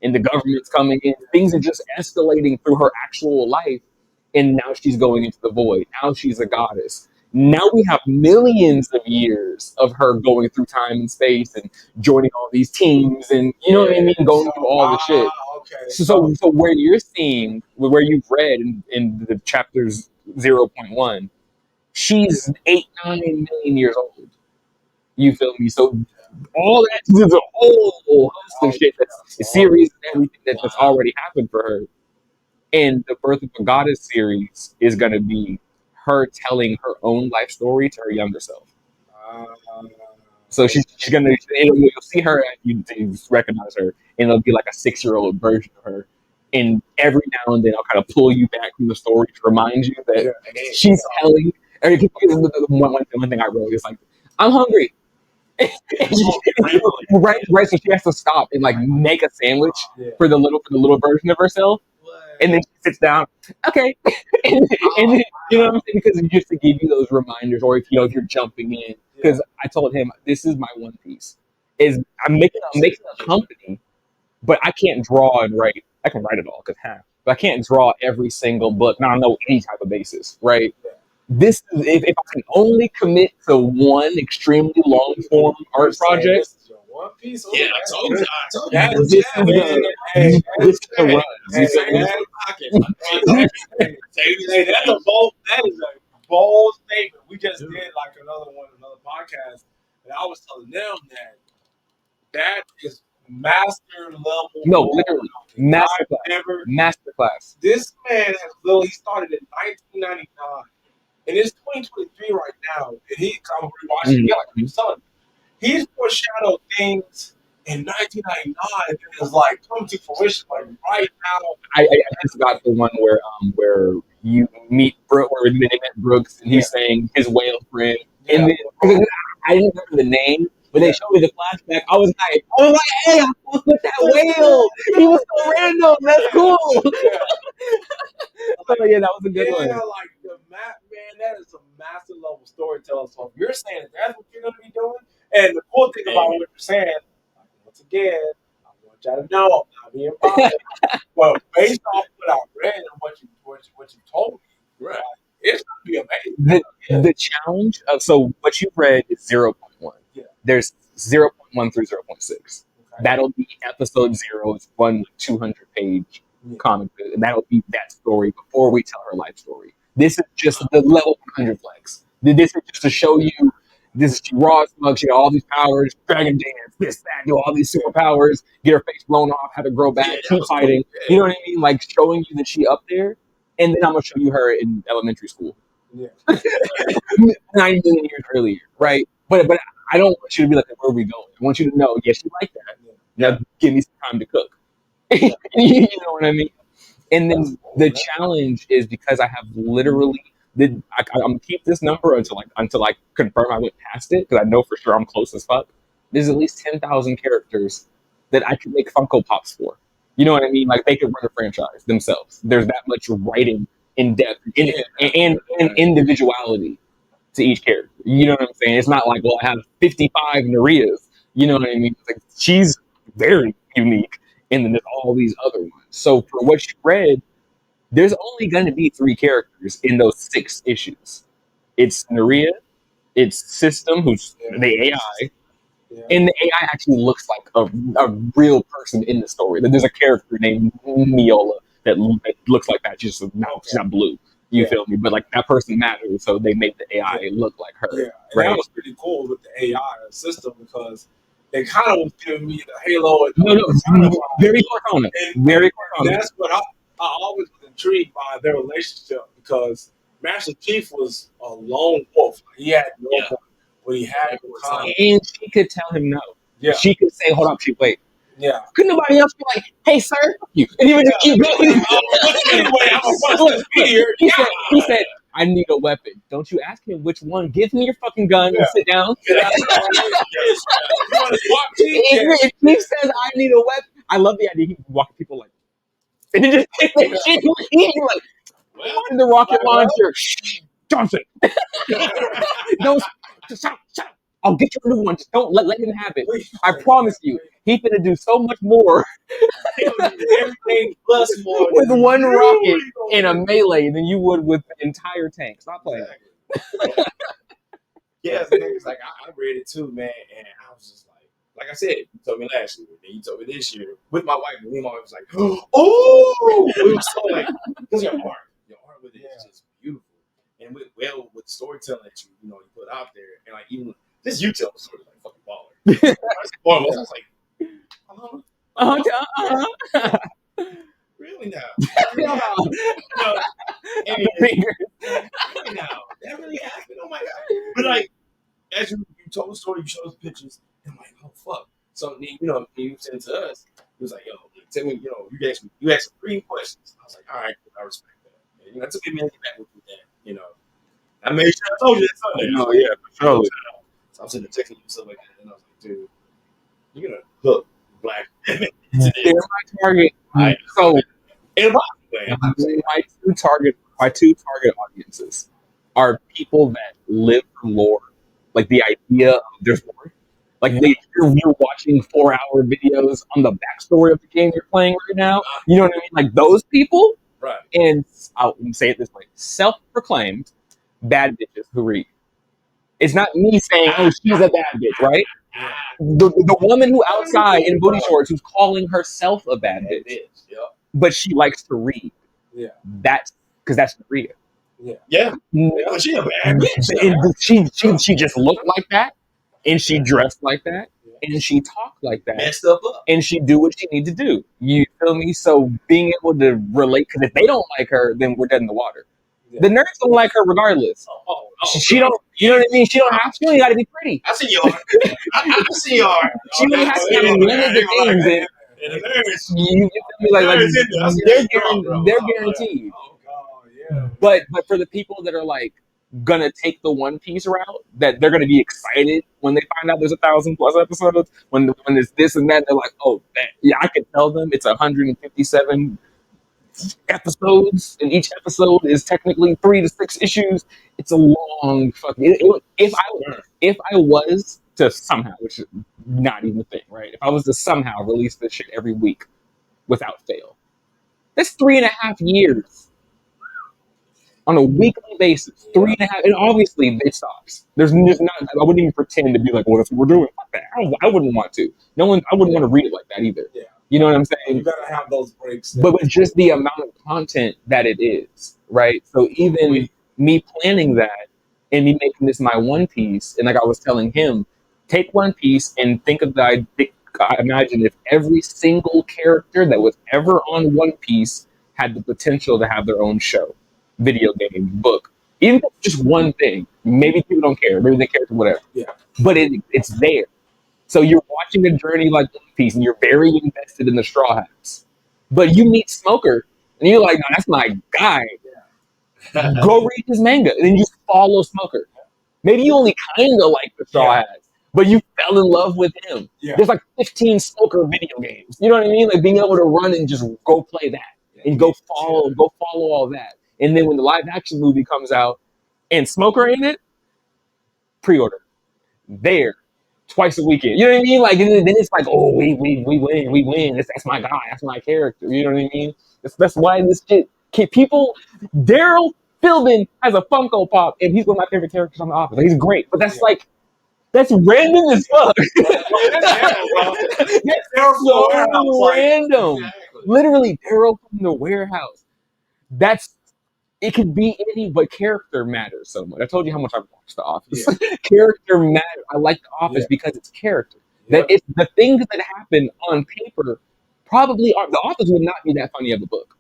and the government's coming in. Things are just escalating through her actual life, and now she's going into the void. Now she's a goddess. Now we have millions of years of her going through time and space and joining all these teams and, you know what I mean, going through all the shit. Okay. So where you're seeing, where you've read in the chapters 0.1, she's 8-9 million years old. You feel me? So all that is a whole host of shit that's a series and everything that's already happened for her. And the Birth of a Goddess series is going to be her telling her own life story to her younger self. So she's gonna, you'll see her, you recognize her, and it'll be like a 6-year-old version of her. And every now and then, I'll kind of pull you back from the story to remind you that she's telling. One thing I wrote is like, "I'm hungry." right. So she has to stop and like make a sandwich for the little version of herself, and then she sits down. Okay, and then, you know what I'm saying? Because just to give you those reminders, or if you're jumping in. Because I told him, this is my One Piece. Is I'm making a company, but I can't draw and write. I can write it all because but I can't draw every single book. Not on any type of basis, right? This is if I can only commit to one extremely long form art project. One Piece. Yeah, I told you. This is the run. Hey, that's a bold. That is a bold statement. We just did like another podcast, and I was telling them that is master level. No, literally masterclass. This man has literally started in 1999, and it's 2023 right now, and I'm rewatching it like I'm telling you. He's foreshadowed things in 1999 that is like come to fruition like right now. I just got the one where you meet Brooks, where they met Brooks, and he's saying his whale friend. And then, I didn't remember the name, but they showed me the flashback. I was like, hey, I fuck with that whale. He was so random. That's cool. So yeah, that was a good one. Yeah, like the map, man, that is a master level storytelling. So if you're saying that's what you're gonna be doing, and the cool thing about what you're saying, like, once again, I want y'all to know I'm not being biased, but based off what I read and what you told me, right, it's gonna be amazing. The challenge of what you've read is 0.1. Yeah. There's 0.1 through 0.6. Okay. That'll be episode 0. It's one 200-page comic, and that'll be that story before we tell her life story. This is just the level 100 flex. This is just to show you this raw smug. She got all these powers, dragon dance, this, that, do all these superpowers, get her face blown off, have to grow back, keep fighting. Cool. You know what I mean? Like showing you that she up there, and then I'm gonna show you her in elementary school. Yeah. 90 million years earlier, right? But I don't want you to be like, where are we going? I want you to know, yes, you like that. Now give me some time to cook. You know what I mean? And then the challenge is because I have literally I'm gonna keep this number until I confirm I went past it, because I know for sure I'm close as fuck. There's at least 10,000 characters that I could make Funko Pops for. You know what I mean? Like they could run a franchise themselves. There's that much writing in depth and individuality to each character. You know what I'm saying? It's not like, well, I have 55 Narias. You know what I mean? It's like she's very unique, and then there's all these other ones. So for what you read, there's only going to be 3 characters in those 6 issues. It's Naria, it's System, who's the AI, and the AI actually looks like a real person in the story. There's a character named Miola that looks like that. She's not blue. You feel me? But like that person matters, so they made the AI look like her. Yeah, right? That was pretty cool with the AI System, because it kind of was giving me the Halo. Very Cortana. Very Cortana. That's what I always was intrigued by their relationship, because Master Chief was a lone wolf. He had no one, but he had Cortana. And she could tell him no. Yeah. She could say, hold up, Chief, wait. Yeah. Could nobody else be like, hey, sir, fuck you? And he would just keep going. He said, I need a weapon. Don't you ask him which one. Give me your fucking gun and sit down. If he says, I need a weapon, I love the idea. He can walk people like, and he just take that shit. He's like, well, the rocket launcher. Johnson. Don't shut up. I'll get you a new one. Just don't let him have it. I promise you, he's gonna do so much more. Everything plus more with one rocket in a melee than you would with the entire tank. Stop playing. Yeah, it's like I read it too, man, and I was just like, like I said, you told me last year, then you told me this year. With my wife, me and my wife was like, oh, it was so like, because your art with it is just beautiful. And with storytelling that you put out there, and like even just you tell the story like fucking baller. I was like, really now? Really now? That really happened? Oh my god! But like, as you told the story, you showed us pictures, and I'm like, oh fuck. So you sent it to us. He was like, yo, tell me, you asked 3 questions. I was like, all right, I respect that. And, it took me a minute to get back with you that. I made sure I told you that Sunday. No, yeah, for sure. So I'm sitting there texting you stuff like that, and I was like, dude, you're gonna hook black women. They're my target. So my two target audiences are people that live for lore, like the idea of there's more. Like you're watching 4-hour videos on the backstory of the game you're playing right now. You know what I mean? Like those people. Right. And I'll say it this way: self-proclaimed bad bitches who read. It's not me saying, "Oh, she's a bad bitch," right? The woman who outside in booty shorts who's calling herself a bad bitch, but she likes to read. Yeah, that's because that's Maria. Yeah. Well, she a bad bitch. And she just looked like that, and she dressed like that, and she talked like that, messed up, and she do what she need to do. You feel me? So being able to relate, because if they don't like her, then we're dead in the water. The nerds don't like her regardless. She don't. You know what I mean? She don't have. She only got to be pretty. I see you. I see you. She only has to have one of the things. And the nerds, you feel me? Like they're guaranteed. But for the people that are like gonna take the One Piece route, that they're gonna be excited when they find out there's 1,000+ episodes. When there's this and that, they're like, oh, yeah, I can tell them it's 157 episodes, and each episode is technically 3 to 6 issues. It's a long fucking. If I was to somehow, which is not even a thing, right? If I was to somehow release this shit every week without fail, that's 3.5 years on a weekly basis. 3.5, and obviously it stops. There's just not. I wouldn't even pretend to be like, well, that's what we're doing. Fuck that. I wouldn't want to. I wouldn't want to read it like that either. Yeah. You know what I'm saying? You gotta have those breaks. But with just the amount of content that it is, right? So even me planning that and me making this my One Piece, and like I was telling him, take One Piece and think of I imagine if every single character that was ever on One Piece had the potential to have their own show, video game, book, even if it's just one thing. Maybe people don't care. Maybe they care for whatever. Yeah. But it's there. So you're watching a journey like One Piece, and you're very invested in the Straw Hats. But you meet Smoker, and you're like, no, that's my guy. Yeah. Go read his manga, and then you follow Smoker. Maybe you only kind of like the Straw Hats, but you fell in love with him. Yeah. There's like 15 Smoker video games. You know what I mean? Like being able to run and just go play that, and go follow all that. And then when the live action movie comes out, and Smoker in it, pre-order. There. Twice a weekend. You know what I mean? Like, and then it's like, oh, we win. That's my guy. That's my character. You know what I mean? That's why this shit. People, Daryl Philbin has a Funko Pop, and he's one of my favorite characters on The Office. Like, he's great, but that's like, that's random as fuck. That's so random. Exactly. Literally, Daryl from the warehouse. It could be any, but character matters so much. I told you how much I've watched The Office. Yeah. Character matters. I like The Office because it's character. Yeah. That it's the things that happen on paper probably are. The Office would not be that funny of a book.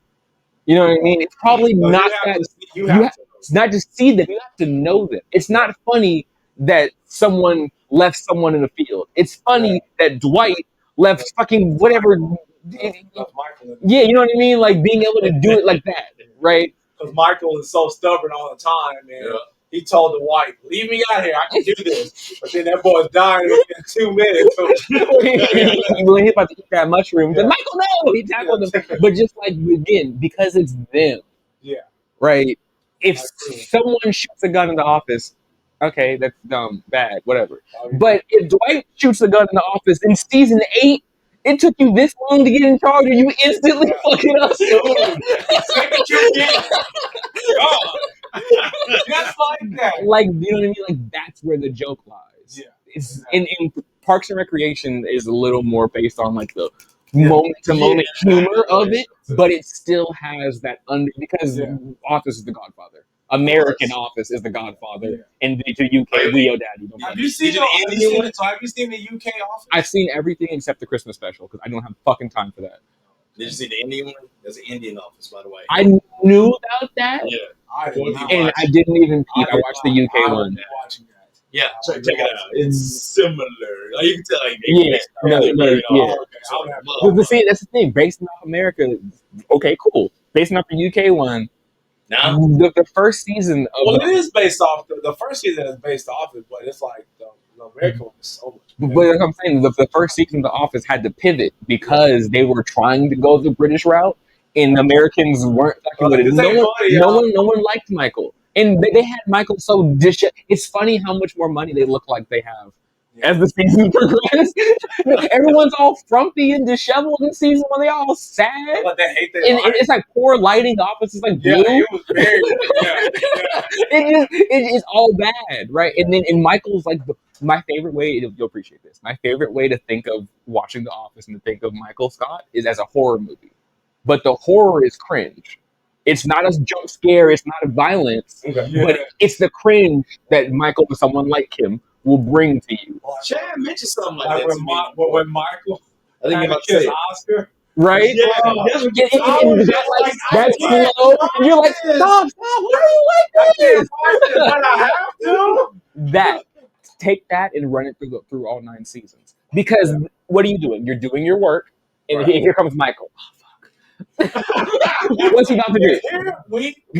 You know what I mean? It's probably not that. You have to not just see them. You have to know them. It's not funny that someone left someone in the field. It's funny that Dwight left fucking whatever. Yeah, you know what I mean? Like being able to do it like that, right? Because Michael is so stubborn all the time, man. Yeah. He told the wife, leave me out here, I can do this. But then that boy's dying within 2 minutes. When he's about to eat that mushroom, then Michael, no! He tackled him. But just like, again, because it's them. Yeah. Right? If someone shoots a gun in The Office, okay, that's dumb, bad, whatever. But if Dwight shoots a gun in The Office in season 8, it took you this long to get in charge, and you instantly fucking up. Just like that. Like, you know what I mean? Like, that's where the joke lies. Yeah. It's, and Parks and Recreation is a little more based on like the moment to moment humor of it, but it still has that because Office is the Godfather. American Office is the Godfather, and to UK, Leo Daddy. Have you seen the UK Office? I've seen everything except the Christmas special because I don't have fucking time for that. Did you see the Indian one? There's an Indian Office, by the way. I knew about that. Yeah, I didn't even peep. I watched the UK one. Yeah, check it out. It's similar. Like, you can tell, But see, that's the thing. Based off America, okay, cool. Based off the UK one. Now the first season of it is based off the first season is based off it, but it's like the American one is so much. But like I'm saying, the first season of The Office had to pivot because they were trying to go the British route, and Americans weren't fucking with it. No one liked Michael, and they had Michael so It's funny how much more money they look like they have. As the season progresses, everyone's all frumpy and disheveled in season one. They all sad. But they hate their and it's like poor lighting. The Office is like blue. It was very It's all bad, right? And then Michael's like my favorite way. You'll appreciate this. My favorite way to think of watching The Office and to think of Michael Scott is as a horror movie, but the horror is cringe. It's not a jump scare. It's not a violence, but it's the cringe that Michael, or someone like him, will bring to you. Chad mentioned something like that when Michael, I think had his Oscar, right? That's slow. And you're like, stop! Why are you like this? I have to. Take that and run it through all 9 seasons. Because what are you doing? You're doing your work, and here comes Michael. What's he about to do?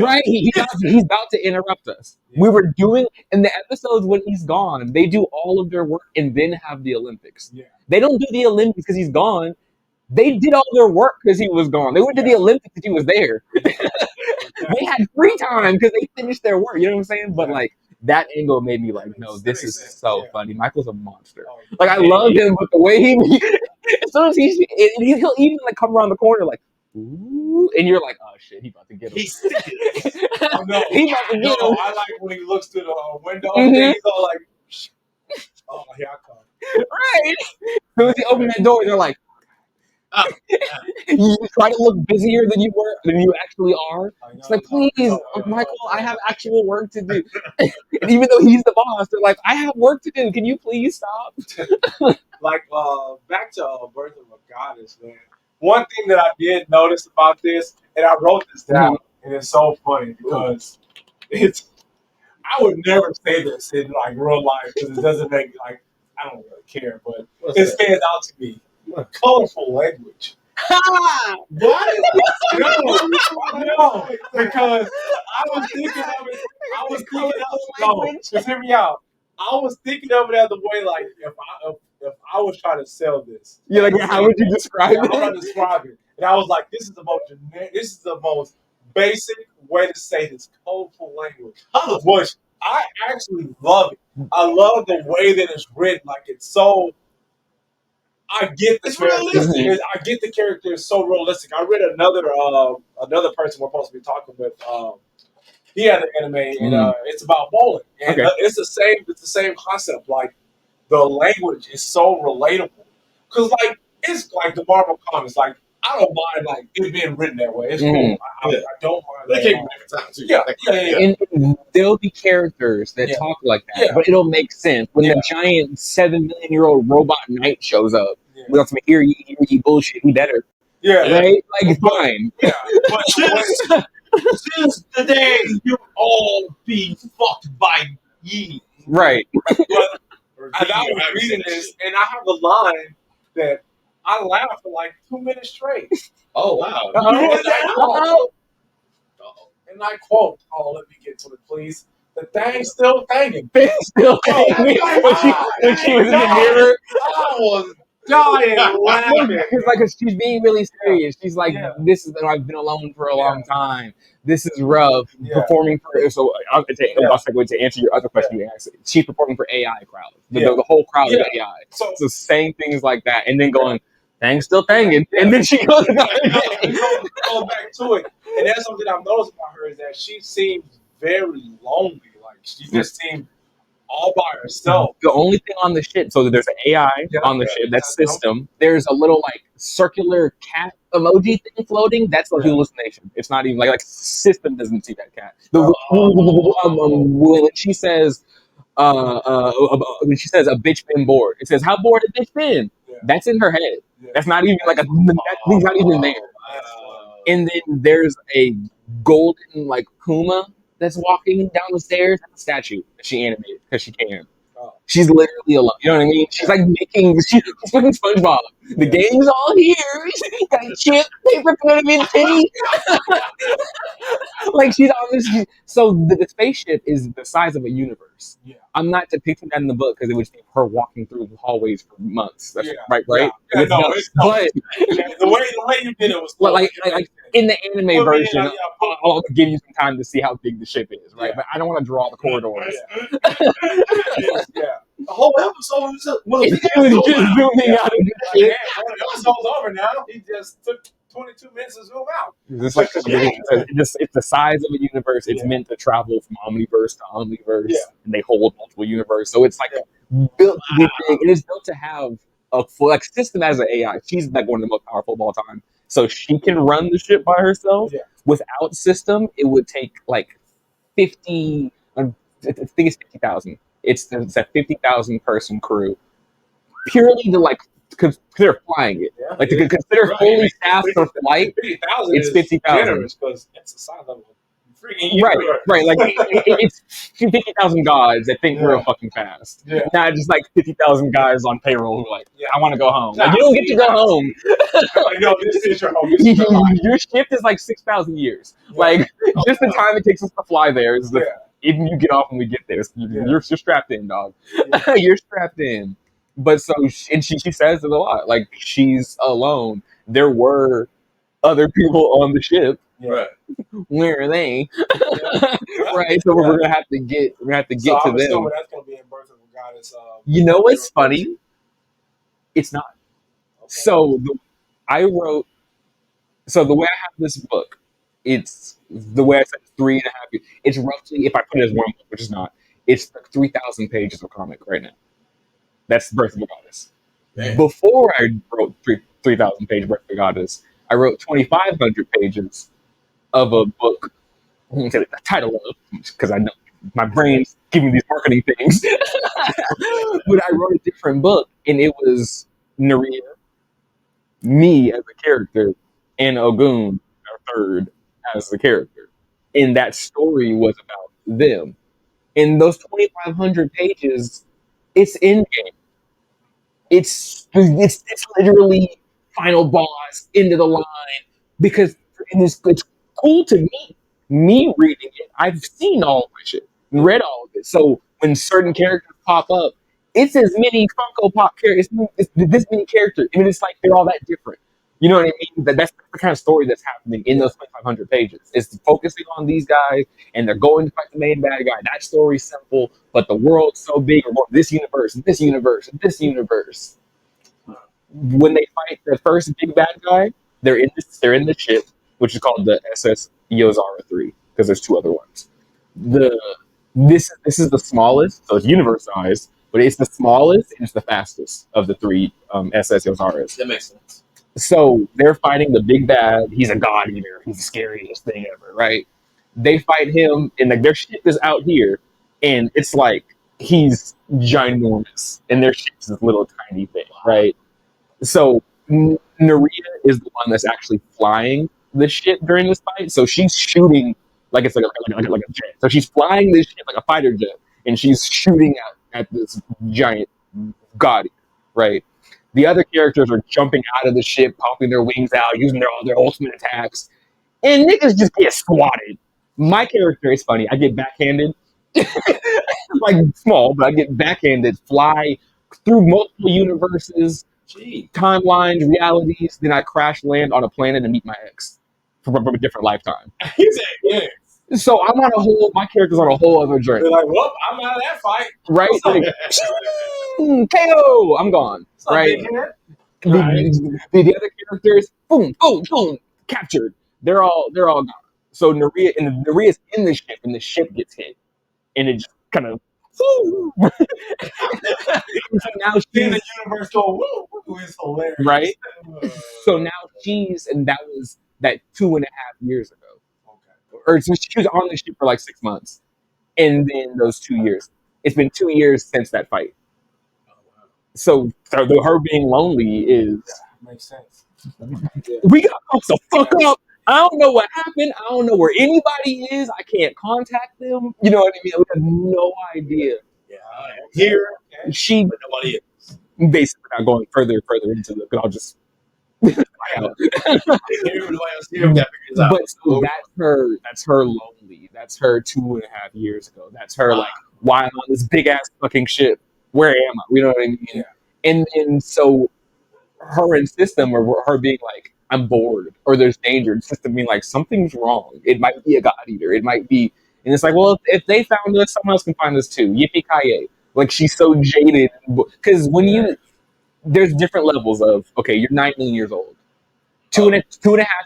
Right? He's about to interrupt us. We were doing in the episodes when he's gone, they do all of their work and then have the Olympics. They don't do the Olympics because he's gone. They did all their work because he was gone. They went to the Olympics because he was there. They had free time because they finished their work. You know what I'm saying? But like that angle made me like, no, this is so funny. Michael's a monster. Like I love him, but the way as soon as he'll even like come around the corner like, ooh, and you're like, oh shit, he about to get him. He's about to get him. I like when he looks through the window and he's all like, oh, here I come. Right. As soon as he opens that door, they're like, you try to look busier than you actually are. It's like, please, Michael, I have actual work to do. And even though he's the boss, they're like, I have work to do. Can you please stop? Like, back to Birth of a Goddess, man. One thing that I did notice about this, and I wrote this down, and it's so funny because I would never say this in like real life because it doesn't make like I don't really care, but it stands out to me. Colorful language. What? No, because I was thinking of it. Just hear me out. I was thinking of it as a way like if I was trying to sell this. You're like, how would you describe it? How would I describe it? And I was like, this is the most basic way to say this colorful language. Which I actually love it. I love the way that it's written. Like it's so. I get the character. I get the character is so realistic. I read another person we're supposed to be talking with. He had an anime and it's about bowling. And it's the same concept. Like the language is so relatable. Cause like it's like the Marvel comics. Like I don't mind like it being written that way. It's cool. I don't mind. They came back in time too. Yeah. And there'll be characters that talk like that, but it'll make sense when the giant 7 million-year-old robot knight shows up. We don't hear you bullshit. He better. Right? Like fine. Yeah. But since the day you all be fucked by ye. Right. And I was reading this, and I have a line that I laughed for like 2 minutes straight. Oh wow! And I quote, let me get to it, please. The thing's still thinking. When she was in the mirror, I was dying laughing. Because like she's being really serious. She's like, this is I've been alone for a long time. This is rough. Performing for I'll segue to answer your other question you asked. She's performing for AI crowd. The whole crowd is AI. So saying things like that and then going, thang's still thanging. And then she goes back to it. And that's something I've noticed about her is that she seems very lonely. Like she just seemed all by herself. The only thing on the ship, so there's an AI on the ship, that's system. There's a little like circular cat emoji thing floating. That's a hallucination. It's not even like system doesn't see that cat. When she says when she says a bitch been bored, it says how bored a bitch been. That's in her head. That's not even like that's not even there. And then there's a golden like Puma that's walking down the stairs. That's a statue that she animated because she can. She's literally alone. You know what I mean? She's like she's fucking SpongeBob. The game's all here. Got a chip, paper pen, penny. Like she's on this. So the spaceship is the size of a universe. Yeah. I'm not depicting that in the book because it would be her walking through the hallways for months. That's right. Yeah, but the way you did it was cool. like in the anime version, I'll give you some time to see how big the ship is, right? But I don't want to draw the corridors. The whole episode was just zooming out of the ship. The episode's over now. He just took 22 minutes to zoom out. It's the size of a universe. It's meant to travel from omniverse to omniverse, and they hold multiple universes. So it's like built to be big. It is built to have a full like system as an AI. She's like one of the most powerful of all time. So she can run the ship by herself. Without system, it would take like 50. I think it's 50,000. It's a 50,000 person crew, purely to like consider flying it, like to consider fully staffed for flight. 50,000 it's 50,000 because it's a size of a freaking universe. Right. Like it's 50,000 guys that think real fucking fast. Not just like 50,000 guys on payroll who are like, I want to go home. Like, you don't get to go home. Like, no, this is your home. Your shift is like 6,000 years. Like just the time it takes us to fly there is the. Even you get off when we get there, you're strapped in, dog. You're strapped in. But so, and she says it a lot. Like she's alone. There were other people on the ship. Right. Where are they? Right. So we're gonna have to get to them. That's gonna be in Birth of a Goddess. You know what's funny? It's not. Okay. So I wrote. So the way I have this book, it's the way I said 3.5 years. It's roughly, if I put it as one book, which is not, it's like 3,000 pages of comic right now. That's Birth of a Goddess. Man. Before I wrote 3,000 page Birth of a Goddess, I wrote 2,500 pages of a book. I won't say the title of, because I know my brain's giving me these marketing things. But I wrote a different book, and it was Naria, me as a character, and Ogun, our third, as the character. And that story was about them. In those 2,500 pages, it's in game. It's literally final boss, end of the line. Because it's cool to me reading it. I've seen all of my shit and read all of it. So when certain characters pop up, it's as many Funko Pop characters. It's this many characters. I mean, it's like they're all that different. You know what I mean? That's the kind of story that's happening in those 2,500 pages. It's focusing on these guys, and they're going to fight the main bad guy. That story's simple, but the world's so big. Or this universe, and this universe, and this universe. When they fight the first big bad guy, they're in the ship, which is called the SS Yozara 3, because there's 2 other ones. This is the smallest, so it's universe size, but it's the smallest and it's the fastest of the 3 SS Yozaras. That makes sense. So they're fighting the big bad. He's a god eater. He's the scariest thing ever, right? They fight him, and like their ship is out here, and it's like he's ginormous, and their ship's this little tiny thing, right? So Naria is the one that's actually flying the ship during this fight. So she's shooting like it's like a jet. So she's flying this ship like a fighter jet, and she's shooting at this giant god eater, right? The other characters are jumping out of the ship, popping their wings out, using their ultimate attacks. And niggas just get swatted. My character is funny. I get backhanded. Like small, but I get backhanded, fly through multiple universes, timelines, realities. Then I crash land on a planet and meet my ex from a different lifetime. So I'm on my character's on a whole other journey. They're like, well, I'm out of that fight. Right? Like, KO, I'm gone. Right? The other characters, boom, boom, boom, captured. They're all gone. So Naria's in the ship, and the ship gets hit, and it just kind of woo. So now she's Seeing the universe go woo is hilarious. Right? So now and that was that 2.5 years ago. Okay. Or so she was on the ship for like 6 months. And then those 2 years. It's been 2 years since that fight. Oh, wow. So her being lonely is makes sense. We got fucked the fuck up. I don't know what happened. I don't know where anybody is. I can't contact them. You know what I mean? We have no idea. Yeah, here she but nobody is. Basically not going further and further into it, because I'll just out. But so that's her lonely. That's her 2.5 years ago. That's her like, why am I on this big ass fucking ship? Where am I? You know what I mean? Yeah. And so her and system, or her being like, I'm bored, or there's danger, and system being like, something's wrong. It might be a god eater. It might be, and it's like, well, if they found us, someone else can find us too. Yippee ki Like, she's so jaded, because when there's different levels of, okay, you're 9 million years old. 2.5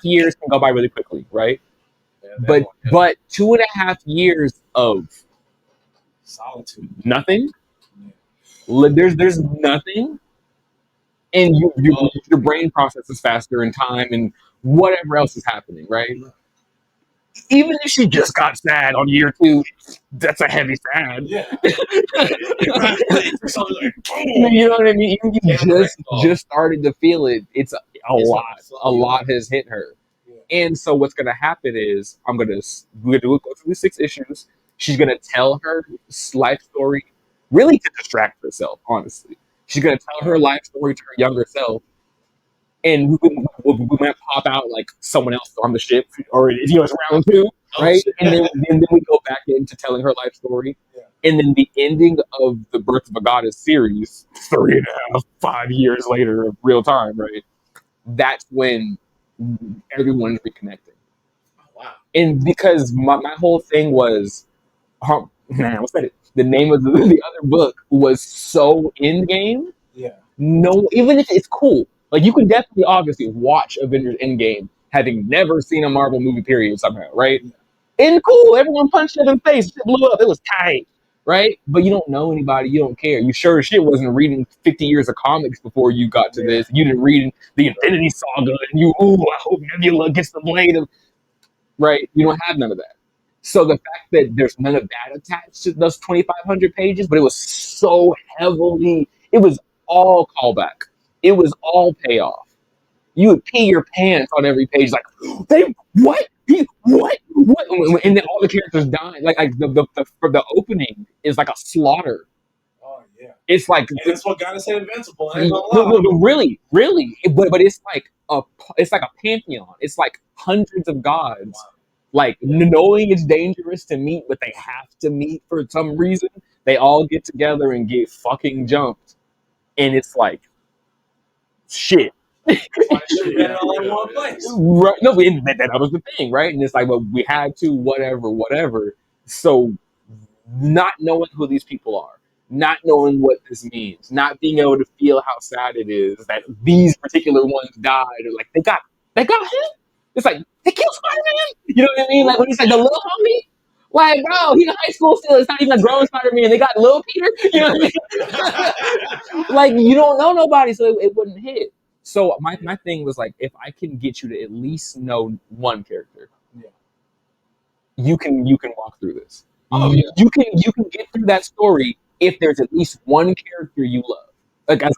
years can go by really quickly, right? Yeah, but 2.5 years of solitude, nothing. Yeah. There's nothing, and your brain processes faster in time and whatever else is happening, right? Even if she just got sad on year 2, that's a heavy sad. Yeah. You know what I mean? You just started to feel it. It's a lot has hit her. Yeah. And so what's going to happen is we're going to go through the 6 issues. She's going to tell her life story, really to distract herself, honestly. She's going to tell her life story to her younger self. And we might pop out like someone else on the ship, or it's round 2, right? And then we go back into telling her life story. Yeah. And then the ending of the Birth of a Goddess series, 3.5, 5 years later of real time, right? That's when everyone's reconnecting. Oh, wow. And because my whole thing was, what's that? The name of the other book was so in game. Yeah. No, even if it's cool. Like, you can definitely, obviously, watch Avengers Endgame having never seen a Marvel movie, period, somehow, right? Yeah. And cool, everyone punched it in the face, it blew up, it was tight, right? But you don't know anybody, you don't care. You sure as shit wasn't reading 50 years of comics before you got to this. You didn't read the Infinity Saga, and I hope Nebula gets the blade of, right? You don't have none of that. So the fact that there's none of that attached to those 2,500 pages, but it was so heavily, it was all callback. It was all payoff. You would pee your pants on every page, like, what? And then all the characters dying. Like the opening is like a slaughter. Oh yeah. It's like, and that's what got us invincible. No, really. But it's like a pantheon. It's like hundreds of gods. Wow. Like, knowing it's dangerous to meet, but they have to meet for some reason. They all get together and get fucking jumped, and it's like, shit. Right? No, that was the thing, right? And it's like, well, we had to, whatever. So, not knowing who these people are, not knowing what this means, not being able to feel how sad it is that these particular ones died, or like they got him. It's like, they killed Spider-Man. You know what I mean? Like, when he's like, the little homie. Like, bro, he's in high school still. It's not even a grown Spider-Man. They got little Peter. You know what I mean? Like, you don't know nobody, so it wouldn't hit. So my thing was like, if I can get you to at least know one character, you can walk through this. Oh, yeah. You can get through that story if there's at least one character you love. Like, that's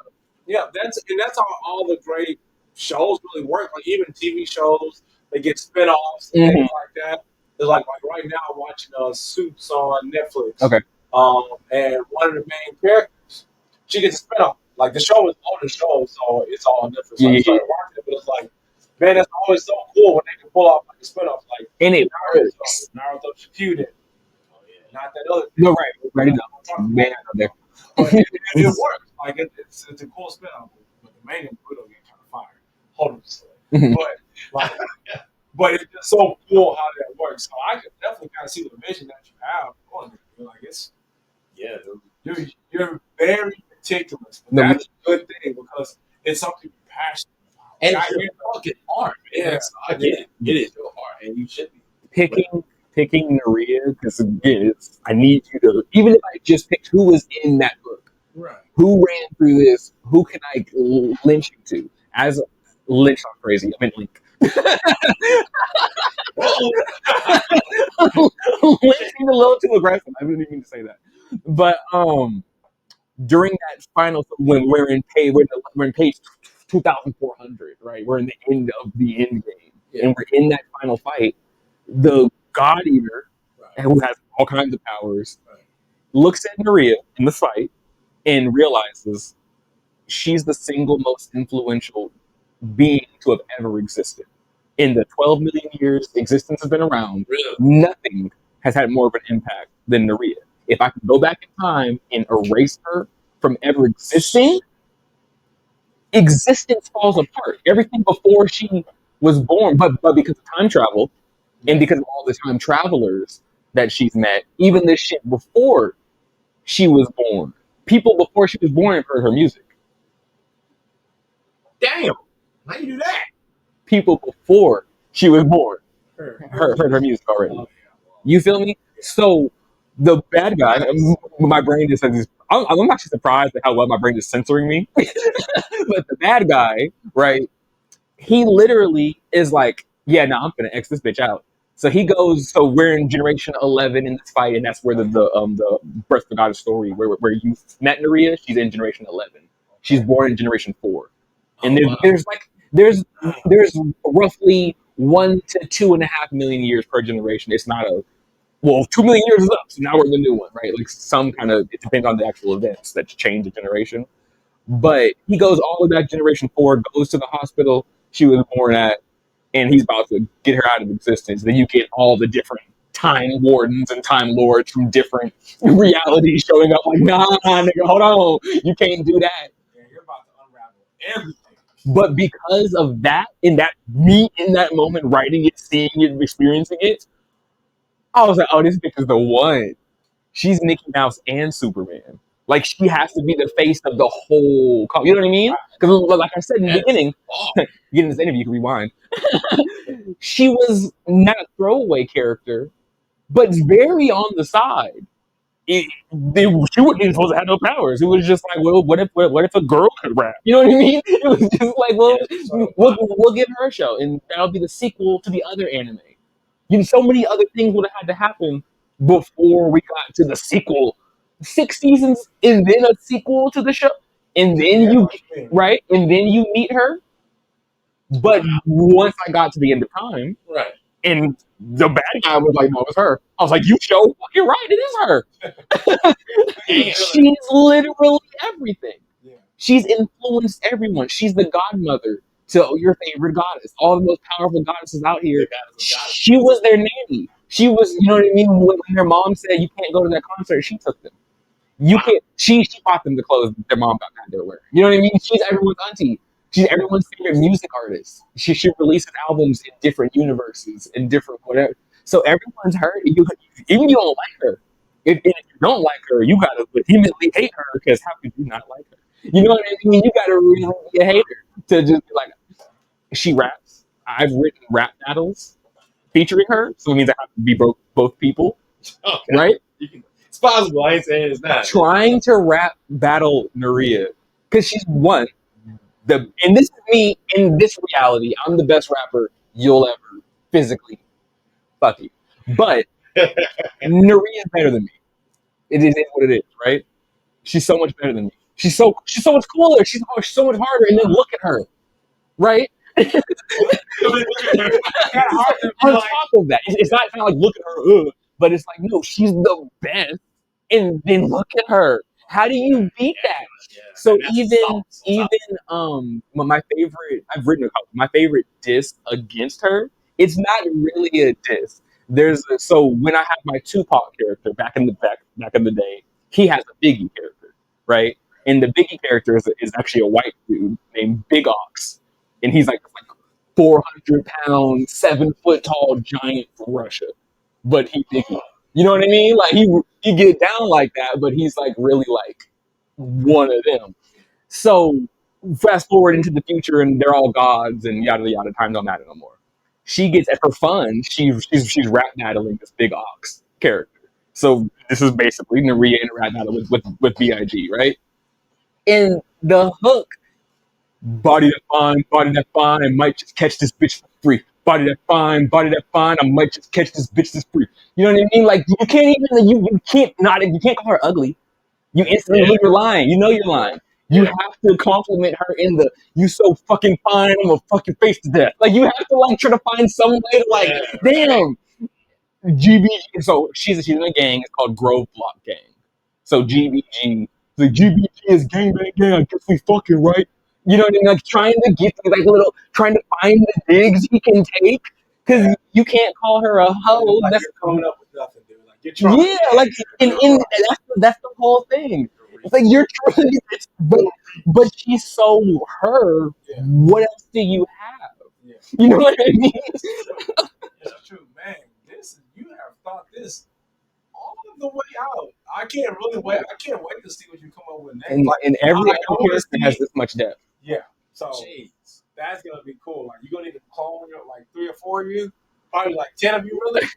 how all the great shows really work. Like, even TV shows, they get spinoffs and things like that. It's like right now I'm watching Suits on Netflix. Okay. And one of the main characters, she gets a spinoff. Like, the show is older show, so it's all on Netflix. So I started watching it, but it's like, man, that's always so cool when they can pull off like a spinoff. Like, and it Naruto Shippuden. Oh yeah, not that other. No, right. Man, there. It works. Like, it's a cool spinoff, but the main Naruto get kind of fired. Hold on, but it's just so cool how that works. So I can definitely kind of see the vision that you have going there. Like, it's you're very meticulous. That's a good thing because it's something you're passionate about. And it's your fucking art, man. Yeah, I get it. It is your art, and you should be. picking Naria because again, I need you to. Even if I just picked who was in that book, Right. who ran through this, who can I lynch you to? As lynch, not crazy. I meant link. Lynch seemed a little too aggressive. I didn't even mean to say that. But during that final, when we're in page 2,400, right? We're in the end of the end game, and we're in that final fight. The God Eater, who has all kinds of powers, looks at Maria in the fight and realizes she's the single most influential being to have ever existed. In the 12 million years existence has been around, nothing has had more of an impact than Naria. If I could go back in time and erase her from ever existing, existence falls apart. Everything before she was born, but because of time travel and because of all the time travelers that she's met, even this shit before she was born, people before she was born have heard her music. Damn, how you do that? People before she was born heard her music already. You feel me? So the bad guy, my brain just says, I'm actually surprised at how well my brain is censoring me. But the bad guy, right? He literally is like, yeah, no, I'm gonna X this bitch out. So he goes. So we're in generation 11 in this fight, and that's where the Birth of the Goddess story, where you met Naria. She's in generation 11. She's born in generation 4, and there's roughly 1 to 2.5 million years per generation. It's not 2 million years is up, so now we're in the new one, right? Like some kind of, it depends on the actual events that change the generation. But he goes all the way back to generation 4, goes to the hospital she was born at, and he's about to get her out of existence. Then you get all the different time wardens and time lords from different realities showing up like, nah, nigga, hold on. You can't do that. Yeah, you're about to unravel everything. But because of that, me in that moment, writing it, seeing it, experiencing it, I was like, oh, this bitch is the one. She's Mickey Mouse and Superman. Like, she has to be the face of the whole. You know what I mean? Because, like I said in the beginning, getting this interview, you can rewind. She was not a throwaway character, but very on the side. She wouldn't even supposed to have no powers. It was just like, well, what if a girl could rap? You know what I mean? It was just like, well, we'll give her a show, and that'll be the sequel to the other anime. So many other things would have had to happen before we got to the sequel. 6 seasons, and then a sequel to the show, and then and then you meet her. But once I got to the end of time, and the bad guy was like, no, it was her. I was like, you show, you're right, it is her. She's literally everything. Yeah. She's influenced everyone. She's the godmother to your favorite goddess. All the most powerful goddesses out here. She was their nanny. She was, you know what I mean? When their mom said you can't go to that concert, she took them. You can't. She bought them the clothes their mom got mad they were wearing. You know what I mean? She's everyone's auntie. She's everyone's favorite music artist. She releases albums in different universes, in different whatever. So everyone's her. Even you don't like her. If you don't like her, you gotta vehemently hate her because how could you not like her? You know what I mean? You gotta really be a hater to just be like, she raps. I've written rap battles featuring her, so it means I have to be both people, right? It's possible. I ain't saying it's not. Trying to rap battle Naria because she's won. And this is me in this reality. I'm the best rapper you'll ever physically fuck you. But Naria is better than me. It is what it is, right? She's so much better than me. She's so much cooler. She's so much harder. And then look at her, right? On top of that, it's not kind of like look at her, but it's like no, she's the best. And then look at her. How do you beat that? Yeah, so even my favorite, I've written a couple. My favorite diss against her, it's not really a diss. So when I have my Tupac character back in the day, he has a Biggie character, right? And the Biggie character is actually a white dude named Big Ox, and he's like 400-pound, 7-foot tall giant from Russia, but he Biggie. You know what I mean? Like he get down like that, but he's like really like one of them. So fast forward into the future, and they're all gods, and yada yada. Time don't matter no more. she gets for fun. She's rap battling this Big Ox character. So this is basically Naria in a rap battle with Big, right? And the hook, body that fine, I might just catch this bitch for free. Body that fine, I might just catch this bitch for free. You know what I mean? Like you can't even you can't call her ugly. You instantly know you're lying. You know you're lying. You have to compliment her in the "you so fucking fine, I'm gonna fucking face to death." Like you have to like try to find some way to like, damn. GBG. So she's in a gang. It's called Grove Block Gang. So GBG, the GBG is gang bang gang. I guess we fucking right. You know what I mean? Like trying to get like trying to find the digs he can take because you can't call her a hoe. Like that's you're coming up with nothing, dude. Like you're trying. Yeah, like that's the whole thing. It's like you're trying, but she's so her. Yeah. What else do you have? Yeah. You know what I mean? It's true, man. You have thought this all the way out. I can't wait to see what you come up with next. And every character has this much depth. Yeah. So that's gonna be cool. Like you're gonna need to call like 3 or 4 of you, probably like 10 of you really.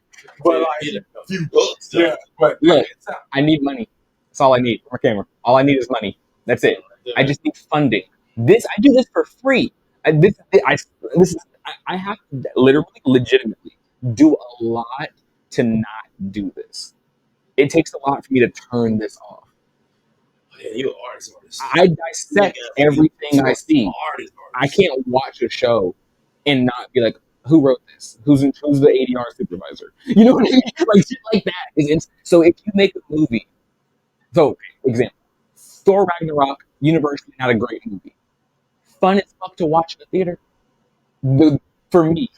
But like a few books. Yeah. But look, I need money. That's all I need from a camera. All I need is money. That's it. I just need funding. I do this for free. I have to literally, legitimately do a lot to not do this. It takes a lot for me to turn this off. Yeah, you're an artist. I dissect everything I see. I can't watch a show and not be like, who wrote this? Who's the ADR supervisor? You know what I mean? Like shit like that. So if you make a movie, example, Thor Ragnarok, universally not a great movie. Fun as fuck to watch in the theater. For me.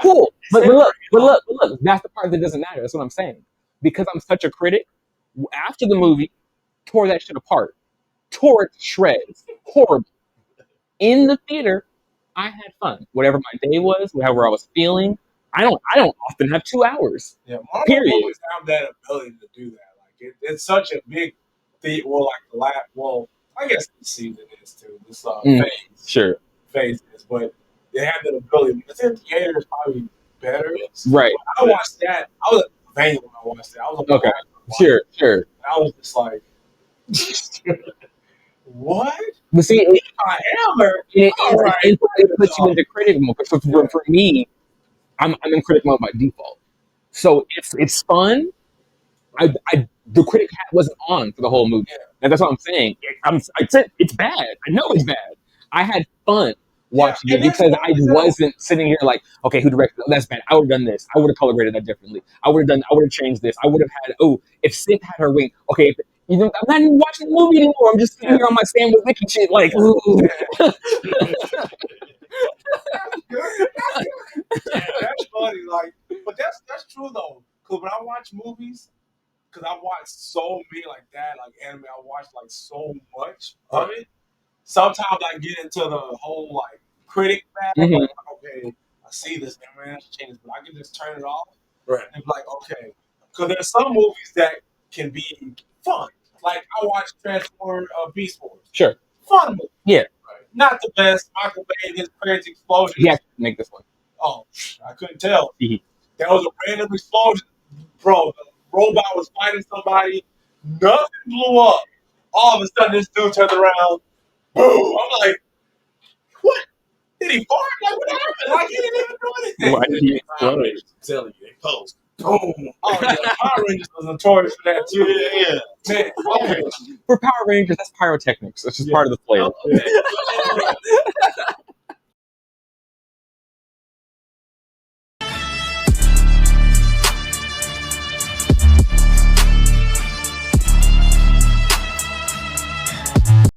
Cool. But look, that's the part that doesn't matter. That's what I'm saying. Because I'm such a critic, after the movie, tore that shit apart. Tore it to shreds. Horrible. In the theater, I had fun. Whatever my day was, whatever I was feeling. I don't often have 2 hours. Yeah, Marvel movies have that ability to do that. Like it's such a big thing. Well, I guess the season is too. This phase is, but they have that ability. It's in theaters probably better. Right. I watched that. I was a fan when I watched that. I was okay. Sure. And I was just like, what? But see, I am her. It puts you into critic mode. So for me, I'm in critic mode by default. So it's fun. The critic hat wasn't on for the whole movie. And that's what I'm saying. It's bad. I know it's bad. I had fun watching it because I wasn't sitting here like, okay, who directed it? Oh, that's bad. I would have done this. I would have color graded that differently. I would have changed this. I would have had, if Sith had her wing, okay, I'm not even watching the movie anymore. I'm just sitting here on my stand with Nick and shit, like, ooh. That's funny, like, but that's true though. Cause when I watch movies, cause I watch so many like that, like anime, I watch like so much of it. Sometimes I get into the whole like critic bag. Like, okay, I see this, man, I should change this, but I can just turn it off. Right. And be like, okay, cause there's some movies that can be fun. Like I watched Transformers Beast Wars. Sure. Fun movie. Yeah. Right. Not the best. Michael Bay and his crazy explosions. Yeah, make this one. Oh, I couldn't tell. That was a random explosion. Bro, the robot was fighting somebody. Nothing blew up. All of a sudden, this dude turned around. Boom. I'm like, what? Did he fart? Like, what happened? Like, he didn't even do anything. Why did he explode? I'm telling you, they posed. Boom. Oh, yeah. Power Rangers was notorious for that, too. Yeah. Man, okay. For Power Rangers, that's pyrotechnics. That's just part of the flavor.